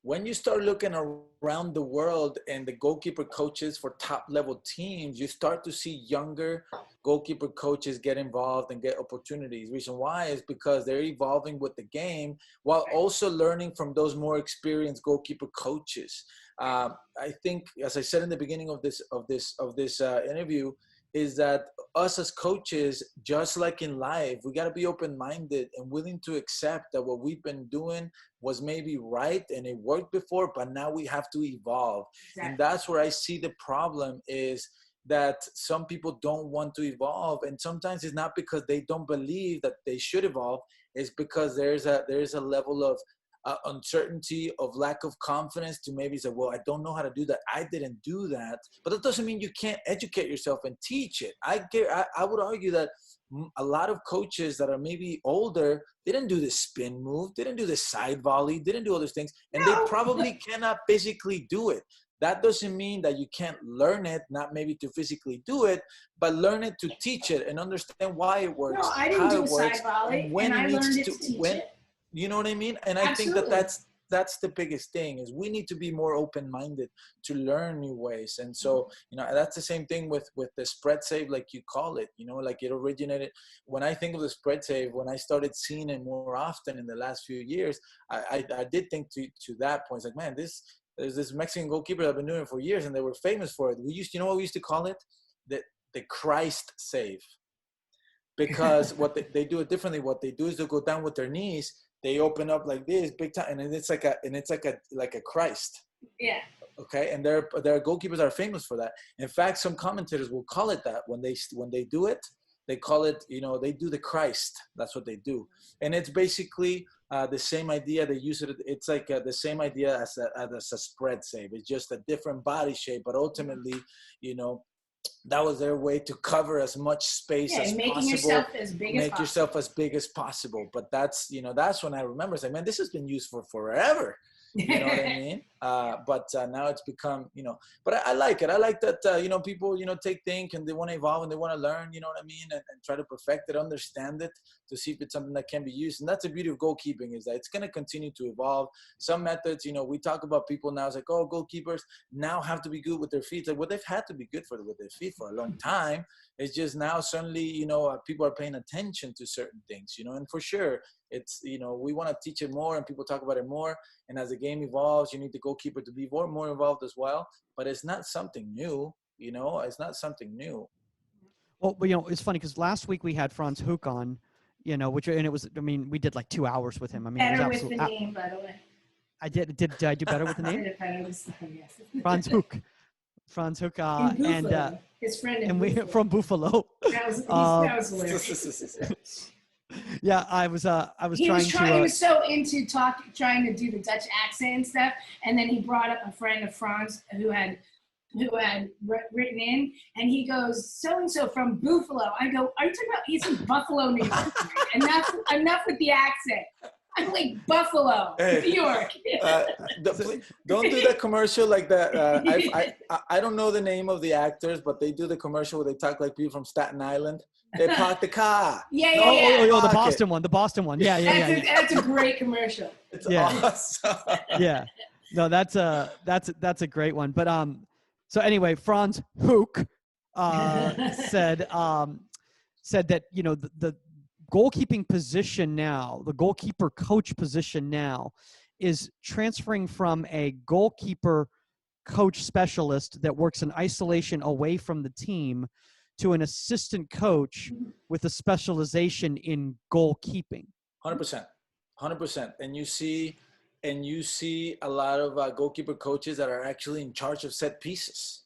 when you start looking around the world and the goalkeeper coaches for top level teams, you start to see younger goalkeeper coaches get involved and get opportunities. Reason why is because they're evolving with the game while also learning from those more experienced goalkeeper coaches. I think, as I said in the beginning of this interview, is that us as coaches, just like in life, we got to be open-minded and willing to accept that what we've been doing was maybe right and it worked before, but now we have to evolve. Exactly. And that's where I see the problem is that some people don't want to evolve. And sometimes it's not because they don't believe that they should evolve. It's because there's a level of uncertainty, of lack of confidence to maybe say, well, I don't know how to do that. I didn't do that. But that doesn't mean you can't educate yourself and teach it. I would argue that a lot of coaches that are maybe older, they didn't do the spin move, they didn't do the side volley, they didn't do all those things, and they probably cannot physically do it. That doesn't mean that you can't learn it, not maybe to physically do it, but learn it to teach it and understand why it works, no, I didn't do a side volley, when and it I learned needs it to teach when, it. You know what I mean? And I Absolutely. think that's the biggest thing is we need to be more open-minded to learn new ways. And so, you know, that's the same thing with the spread save, like you call it, you know, like it originated. When I think of the spread save, when I started seeing it more often in the last few years, I did think to that point, it's like, man, there's this Mexican goalkeeper that I've been doing it for years and they were famous for it. You know what we used to call it? The Christ save. Because what they do it differently. What they do is they go down with their knees, they open up like this big time, and it's like a Christ. Yeah. Okay, and there are goalkeepers that are famous for that. In fact, some commentators will call it that when they do it. They call it, you know, they do the Christ. That's what they do, and it's basically the same idea. They use it. It's like the same idea as a spread save. It's just a different body shape, but ultimately, you know, that was their way to cover as much space as making possible. Yourself as big make as yourself as big as possible. But that's when I remember saying, man, this has been used for forever. You know what I mean? But now it's become, you know, but I like it. I like that, you know, people, you know, think and they want to evolve and they want to learn, you know what I mean? And try to perfect it, understand it to see if it's something that can be used. And that's the beauty of goalkeeping is that it's going to continue to evolve. Some methods, you know, we talk about people now, it's like, oh, goalkeepers now have to be good with their feet. Like, well, they've had to be good with their feet for a long time. It's just now suddenly, you know, people are paying attention to certain things, you know, and for sure, it's, you know, we want to teach it more and people talk about it more. And as the game evolves, you need the goalkeeper to be more involved as well. But it's not something new, you know, it's not something new. Well, you know, it's funny because last week we had Franz Hoek on, you know, and it was, I mean, we did like 2 hours with him. I mean, better it was with the name, by the way. I did. Did I do better with the name? I did better this time, yes. Franz Hoek. Franz Hoek. And his friend in and Buffalo. From Buffalo. That was hilarious. Yeah, I was He trying was so into trying to do the Dutch accent and stuff, and then he brought up a friend of Franz who had written in, and he goes, so and so from Buffalo. I go, are you talking about? He's in Buffalo, New York. Enough with the accent. I'm like Buffalo, New York. Don't do that commercial like that. I don't know the name of the actors, but they do the commercial where they talk like people from Staten Island. They park the car. Yeah. Oh, the Boston one. The Boston one. Yeah. That's a great commercial. It's awesome. Yeah. No, that's a great one. But so anyway, Franz Hoek said that, you know, the goalkeeping position now, the goalkeeper coach position now, is transferring from a goalkeeper coach specialist that works in isolation away from the team to an assistant coach with a specialization in goalkeeping. 100%. And you see a lot of goalkeeper coaches that are actually in charge of set pieces.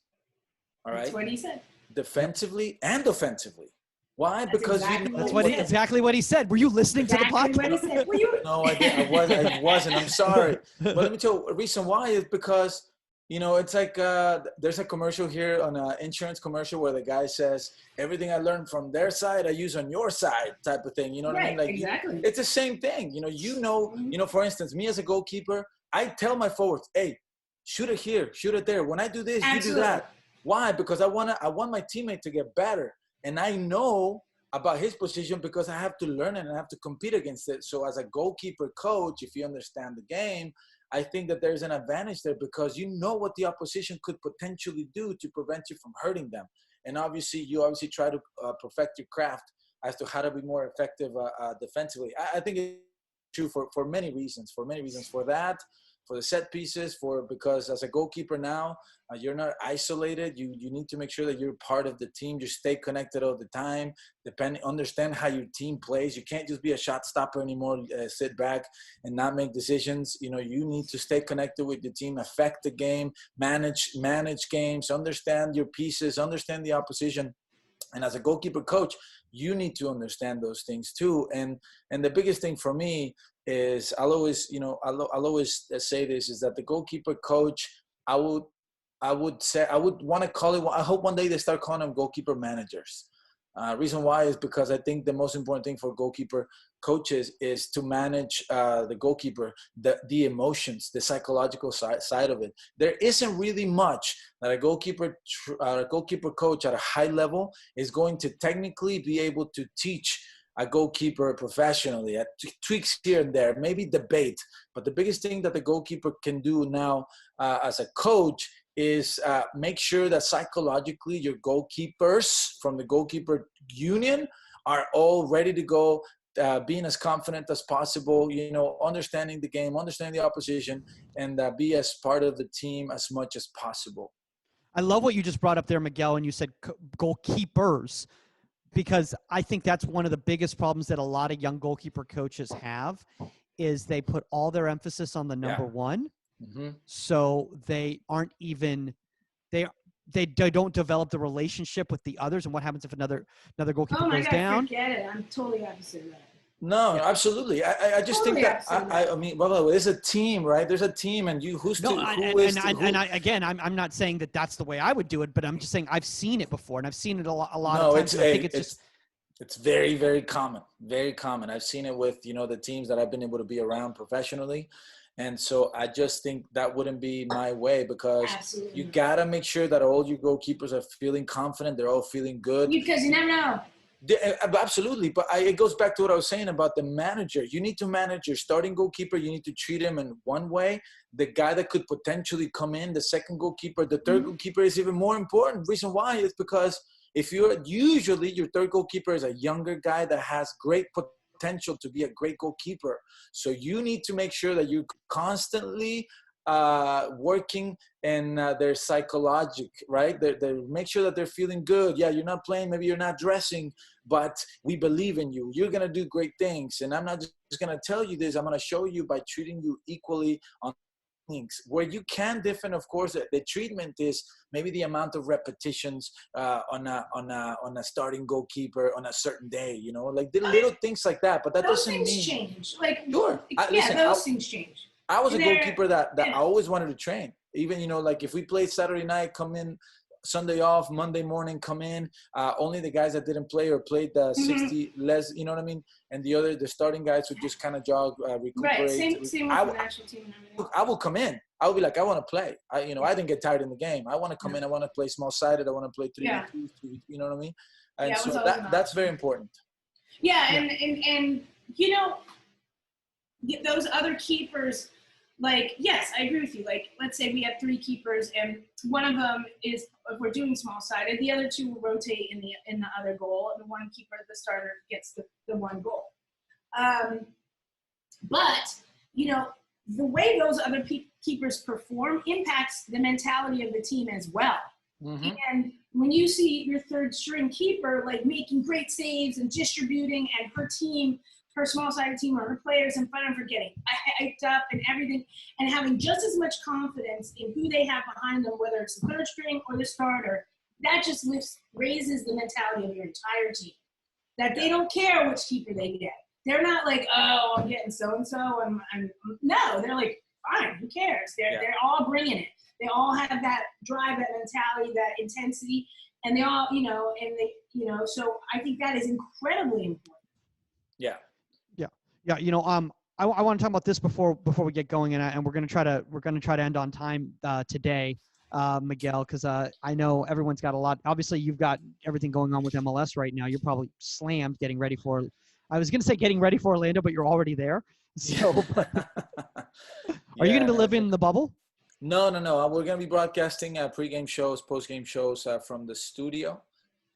All right. That's what he said. Defensively and offensively. Why? That's because exactly you know, exactly what he said. Were you listening to the podcast? What he said. No, I wasn't. I'm sorry. But let me tell you, the reason why is because, you know, it's like there's a commercial here on an insurance commercial where the guy says, everything I learned from their side, I use on your side type of thing. You know what I mean? Like, exactly. It's the same thing. You know, for instance, me as a goalkeeper, I tell my forwards, hey, shoot it here, shoot it there. When I do this, you do that. Why? Because I want my teammate to get better. And I know about his position because I have to learn it and I have to compete against it. So as a goalkeeper coach, if you understand the game, I think that there's an advantage there because you know what the opposition could potentially do to prevent you from hurting them. And obviously, you obviously try to perfect your craft as to how to be more effective defensively. I think it's true for many reasons. For many reasons. For that, for the set pieces, because as a goalkeeper now, you're not isolated. You need to make sure that you're part of the team. You stay connected all the time. Understand how your team plays. You can't just be a shot stopper anymore. Sit back and not make decisions. You need to stay connected with the team, affect the game, manage games, understand your pieces, understand the opposition. And as a goalkeeper coach, you need to understand those things too. And the biggest thing for me is I'll always say this is that the goalkeeper coach, I would want to call it. I hope one day they start calling them goalkeeper managers. Reason why is because I think the most important thing for goalkeeper coaches is to manage the goalkeeper, the emotions, the psychological side of it. There isn't really much that a goalkeeper coach at a high level is going to technically be able to teach a goalkeeper professionally. Tweaks here and there, maybe debate. But the biggest thing that the goalkeeper can do now as a coach is make sure that psychologically your goalkeepers from the goalkeeper union are all ready to go, being as confident as possible, understanding the game, understanding the opposition, and be as part of the team as much as possible. I love what you just brought up there, Miguel, and you said goalkeepers, because I think that's one of the biggest problems that a lot of young goalkeeper coaches have is they put all their emphasis on the number one. Mm-hmm. So they aren't even they don't develop the relationship with the others. And what happens if another goalkeeper goes down? Forget it. I'm totally opposite of that. No, absolutely. I just totally think that I mean, well, there's a team, right? There's a team, and I'm not saying that that's the way I would do it, but I'm just saying I've seen it before, and I've seen it a lot of times. And I think it's very, very common. Very common. I've seen it with the teams that I've been able to be around professionally. And so I just think that wouldn't be my way because you got to make sure that all your goalkeepers are feeling confident. They're all feeling good. Because you never know. Absolutely. But it goes back to what I was saying about the manager. You need to manage your starting goalkeeper. You need to treat him in one way. The guy that could potentially come in, the second goalkeeper, the third goalkeeper is even more important. Reason why is because usually your third goalkeeper is a younger guy that has great potential to be a great goalkeeper. So you need to make sure that you're constantly working in their psychologic, right? They make sure that they're feeling good. Yeah, you're not playing, maybe you're not dressing, but we believe in you. You're going to do great things. And I'm not just going to tell you this. I'm going to show you by treating you equally on things where you can different. Of course, the treatment is maybe the amount of repetitions on a starting goalkeeper on a certain day, like the little things like that. But that doesn't mean things change. Like sure, those things change. I was a goalkeeper that I always wanted to train. Even like if we played Saturday night, come in. Sunday off, Monday morning, come in. Only the guys that didn't play or played the 60 less, you know what I mean? And the starting guys would just kind of jog, recuperate. Right, same with the national team and everything. I will come in. I will be like, I want to play. I didn't get tired in the game. I want to come in. I want to play small-sided. I want to play 3v2, you know what I mean? And so that's very important. Yeah, and those other keepers, like, yes, I agree with you. Like, let's say we have 3 keepers, and one of them is, if we're doing small-sided, the other 2 will rotate in the other goal, and the one keeper, the starter, gets the one goal. But, the way those other keepers perform impacts the mentality of the team as well. Mm-hmm. And when you see your third-string keeper, like, making great saves and distributing, and her small-sided team or her players in front of her getting hyped up and everything, and having just as much confidence in who they have behind them, whether it's the third string or the starter, that just raises the mentality of your entire team. That they don't care which keeper they get. They're not like, oh, I'm getting so-and-so. No, they're like, fine, who cares? They're all bringing it. They all have that drive, that mentality, that intensity, and they all, so I think that is incredibly important. Yeah. Yeah, I want to talk about this before we get going, and we're going to try to end on time today, Miguel, because I know everyone's got a lot. Obviously, you've got everything going on with MLS right now. You're probably slammed getting ready for. I was going to say getting ready for Orlando, but you're already there. So, are you going to be living in the bubble? No. We're going to be broadcasting pre-game shows, post-game shows from the studio.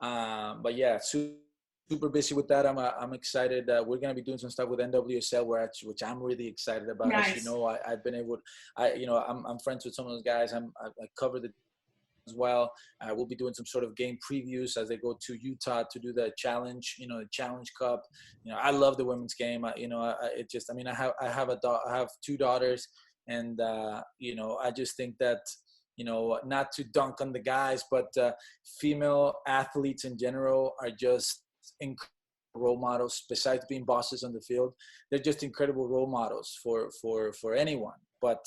But yeah, super busy with that. I'm excited. We're going to be doing some stuff with NWSL, which I'm really excited about. Nice. As you know, I've been able, I'm friends with some of those guys. I cover the as well. We'll be doing some sort of game previews as they go to Utah to do the challenge, the Challenge Cup. I love the women's game. I have two daughters, and I just think that, not to dunk on the guys, but female athletes in general are just incredible role models. Besides being bosses on the field, they're just incredible role models for anyone. But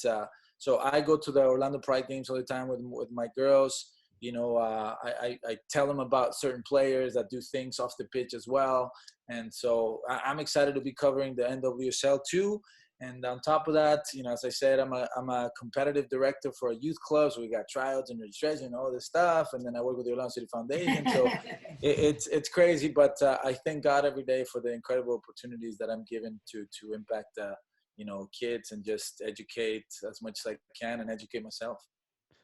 so I go to the Orlando Pride games all the time with my girls. I tell them about certain players that do things off the pitch as well. And so I'm excited to be covering the NWSL too. And on top of that, as I said, I'm a competitive director for a youth club. So we got tryouts and registration, all this stuff. And then I work with the Orlando City Foundation. So it's crazy, but I thank God every day for the incredible opportunities that I'm given to impact kids and just educate as much as I can and educate myself.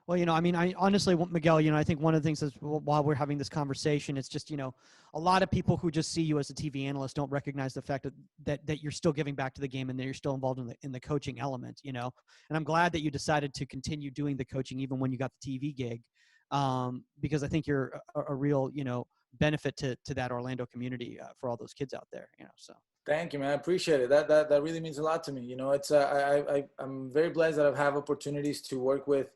Well, I honestly, Miguel, I think one of the things is while we're having this conversation, it's just, a lot of people who just see you as a TV analyst don't recognize the fact that you're still giving back to the game and that you're still involved in the coaching element, and I'm glad that you decided to continue doing the coaching even when you got the TV gig, because I think you're a real, benefit to that Orlando community for all those kids out there, so. Thank you, man. I appreciate it. That really means a lot to me. It's I'm very blessed that I've had opportunities to work with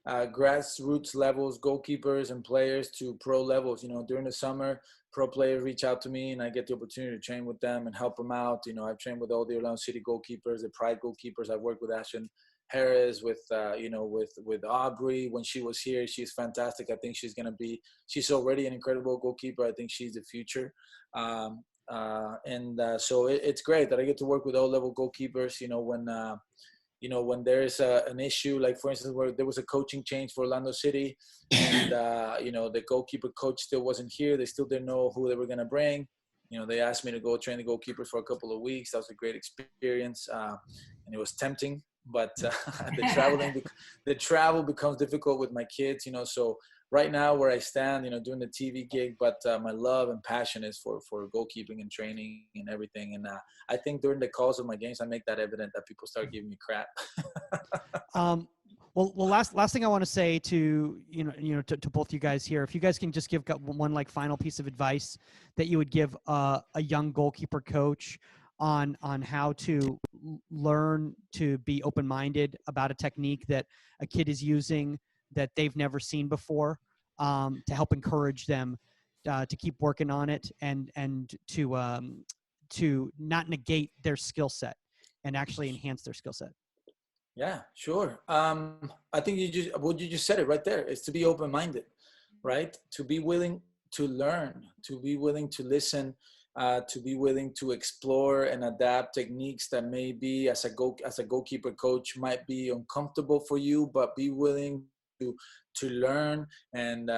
grassroots levels, goalkeepers and players to pro levels. During the summer, pro players reach out to me and I get the opportunity to train with them and help them out. I've trained with all the Orlando City goalkeepers, the Pride goalkeepers. I've worked with Ashton Harris, with Aubrey when she was here. She's fantastic. I think she's already an incredible goalkeeper. I think she's the future. So it's great that I get to work with all level goalkeepers. When there's an issue, like for instance, where there was a coaching change for Orlando City, and the goalkeeper coach still wasn't here. They still didn't know who they were gonna bring. They asked me to go train the goalkeepers for a couple of weeks. That was a great experience, and it was tempting. But the travel becomes difficult with my kids. So right now where I stand, doing the TV gig, but my love and passion is for goalkeeping and training and everything. And I think during the calls of my games, I make that evident that people start giving me crap. Well, last thing I want to say to to both you guys here, if you guys can just give one final piece of advice that you would give a young goalkeeper coach on how to learn to be open-minded about a technique that a kid is using that they've never seen before, to help encourage them to keep working on it and to not negate their skill set and actually enhance their skill set. Yeah, sure. I think you just said it right there. It's to be open-minded, right? To be willing to learn, to be willing to listen, to be willing to explore and adapt techniques that maybe as a goalkeeper coach might be uncomfortable for you, but be willing to learn and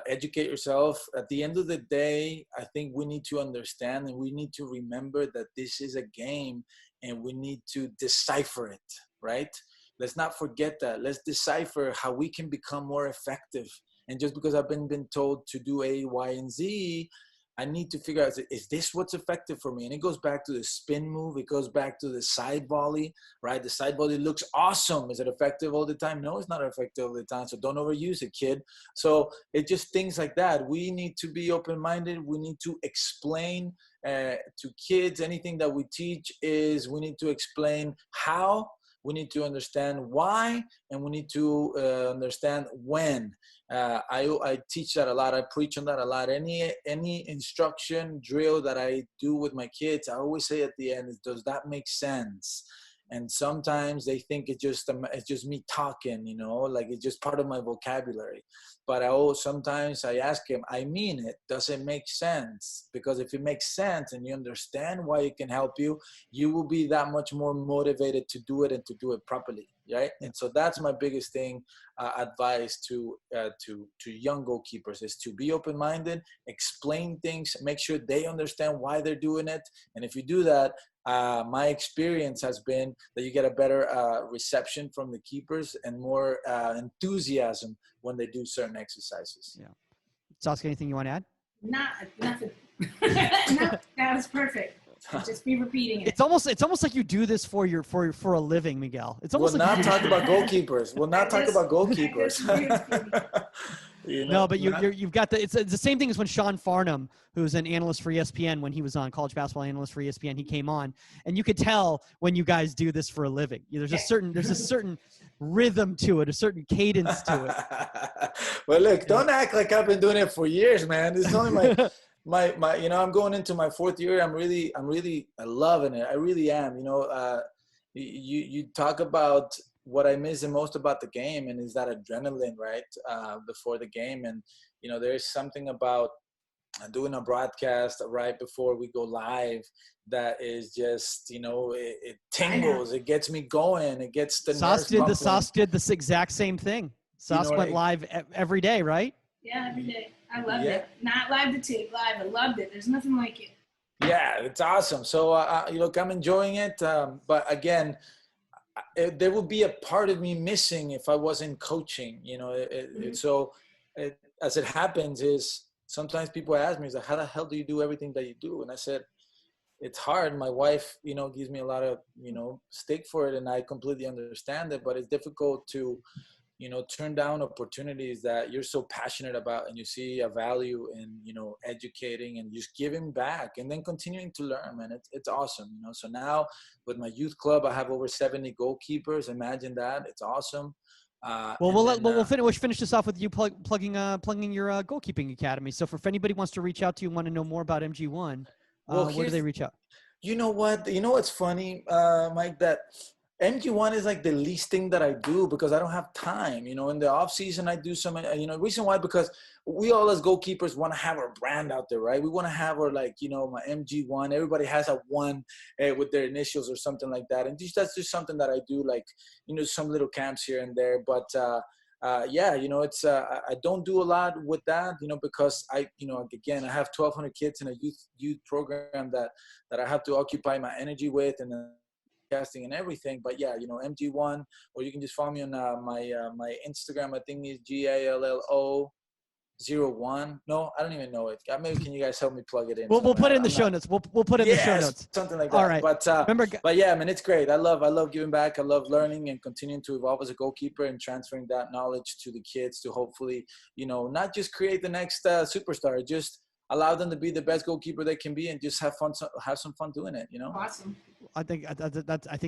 educate yourself. At the end of the day, I think we need to understand and we need to remember that this is a game and we need to decipher it, right? Let's not forget that. Let's decipher how we can become more effective. And just because I've been told to do A, Y, and Z, I need to figure out, is this what's effective for me? And it goes back to the spin move. It goes back to the side volley, right? The side volley looks awesome. Is it effective all the time? No, it's not effective all the time. So don't overuse it, kid. So it's just things like that. We need to be open-minded. We need to explain to kids. Anything that we teach is we need to explain how. We need to understand why, and we need to understand when. I teach that a lot. I preach on that a lot. Any instruction drill that I do with my kids, I always say at the end, does that make sense? And sometimes they think it's just me talking, like it's just part of my vocabulary. But sometimes I ask him, I mean it. Does it make sense? Because if it makes sense and you understand why it can help you, you will be that much more motivated to do it and to do it properly. right? And so that's my biggest thing, advice to young goalkeepers, is to be open-minded, explain things, make sure they understand why they're doing it. And if you do that, my experience has been that you get a better reception from the keepers and more enthusiasm when they do certain exercises. Yeah. Saskia, anything you want to add? Nothing. No, that was perfect. Just be repeating it. It's almost like you do this for a living, Miguel. It's almost we'll like not talk about goalkeepers. We'll not talk about goalkeepers. You know, no, but you've got it's the same thing as when Sean Farnham, who's an analyst for ESPN, when he was on college basketball analyst for ESPN, he came on, and you could tell when you guys do this for a living. There's a certain rhythm to it, a certain cadence to it. Well, look, don't act like I've been doing it for years, man. It's only my I'm going into my 4th year. I'm really loving it. I really am. You talk about what I miss the most about the game, and is that adrenaline, right? Before the game. And, there's something about doing a broadcast right before we go live that is just, it tingles. It gets me going. It gets the nerves pumping. Sas did this exact same thing. Sas went live every day, right? Yeah, every day. I loved it. Not live to tape, live. I loved it. There's nothing like it. Yeah, it's awesome. So, look, I'm enjoying it. But again, there would be a part of me missing if I wasn't coaching, So as it happens is sometimes people ask me, is like, how the hell do you do everything that you do? And I said, it's hard. My wife, gives me a lot of, stick for it, and I completely understand it, but it's difficult to, turn down opportunities that you're so passionate about, and you see a value in, educating and just giving back, and then continuing to learn, man. It's awesome, So now with my youth club, I have over 70 goalkeepers. Imagine that. It's awesome. We'll finish this off with you plugging your goalkeeping academy. So if anybody wants to reach out to you and want to know more about MG1, where do they reach out? You know what? You know what's funny, Mike, that MG1 is like the least thing that I do because I don't have time. In the off season, I do some, reason why, because we all as goalkeepers want to have our brand out there, right? We want to have our, my MG1. Everybody has a one with their initials or something like that. And that's just something that I do, some little camps here and there. But it's I don't do a lot with that, because again, I have 1,200 kids in a youth program that I have to occupy my energy with, and then casting and everything. But MG1, or you can just follow me on my Instagram. I think is GALLO01. No, I don't even know it. Maybe can you guys help me plug it in? We'll put it in the show notes. We'll put it in the show notes. Something like that. All right. But yeah, man, it's great. I love giving back. I love learning and continuing to evolve as a goalkeeper and transferring that knowledge to the kids to hopefully, not just create the next superstar, just allow them to be the best goalkeeper they can be and just have some fun doing it, Awesome. I think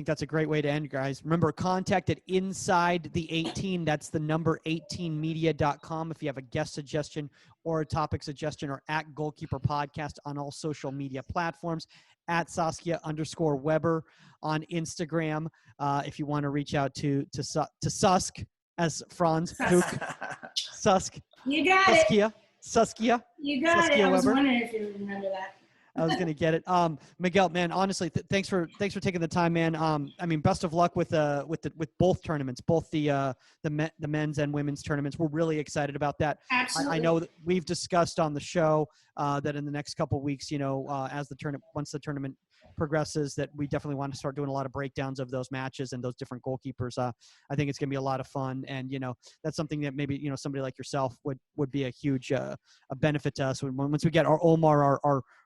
that's a great way to end, guys. Remember, contact at Inside the 18. That's the number 18media.com. If you have a guest suggestion or a topic suggestion, or at Goalkeeper Podcast on all social media platforms, at Saskia_Webber on Instagram. If you want to reach out to Susk, as Franz Hook. Susk. You got it. Saskia. You got Saskia it. I was Webber. wondering if you remember that. I was gonna get it. Miguel, man, honestly, thanks for taking the time, man. Best of luck with both tournaments, both the men's and women's tournaments. We're really excited about that. Absolutely. I know that we've discussed on the show that in the next couple of weeks, once the tournament progresses, that we definitely want to start doing a lot of breakdowns of those matches and those different goalkeepers. I think it's going to be a lot of fun, and that's something that maybe somebody like yourself would be a huge a benefit to us once we get our Omar,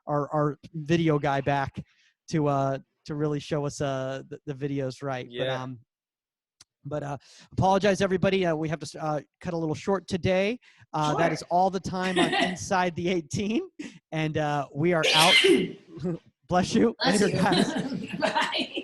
our video guy, back to really show us the videos right. Yeah. But apologize, everybody. We have to cut a little short today. Sure. That is all the time on Inside the 18, and we are out. Bless you. Bless you. Later, guys. Bye.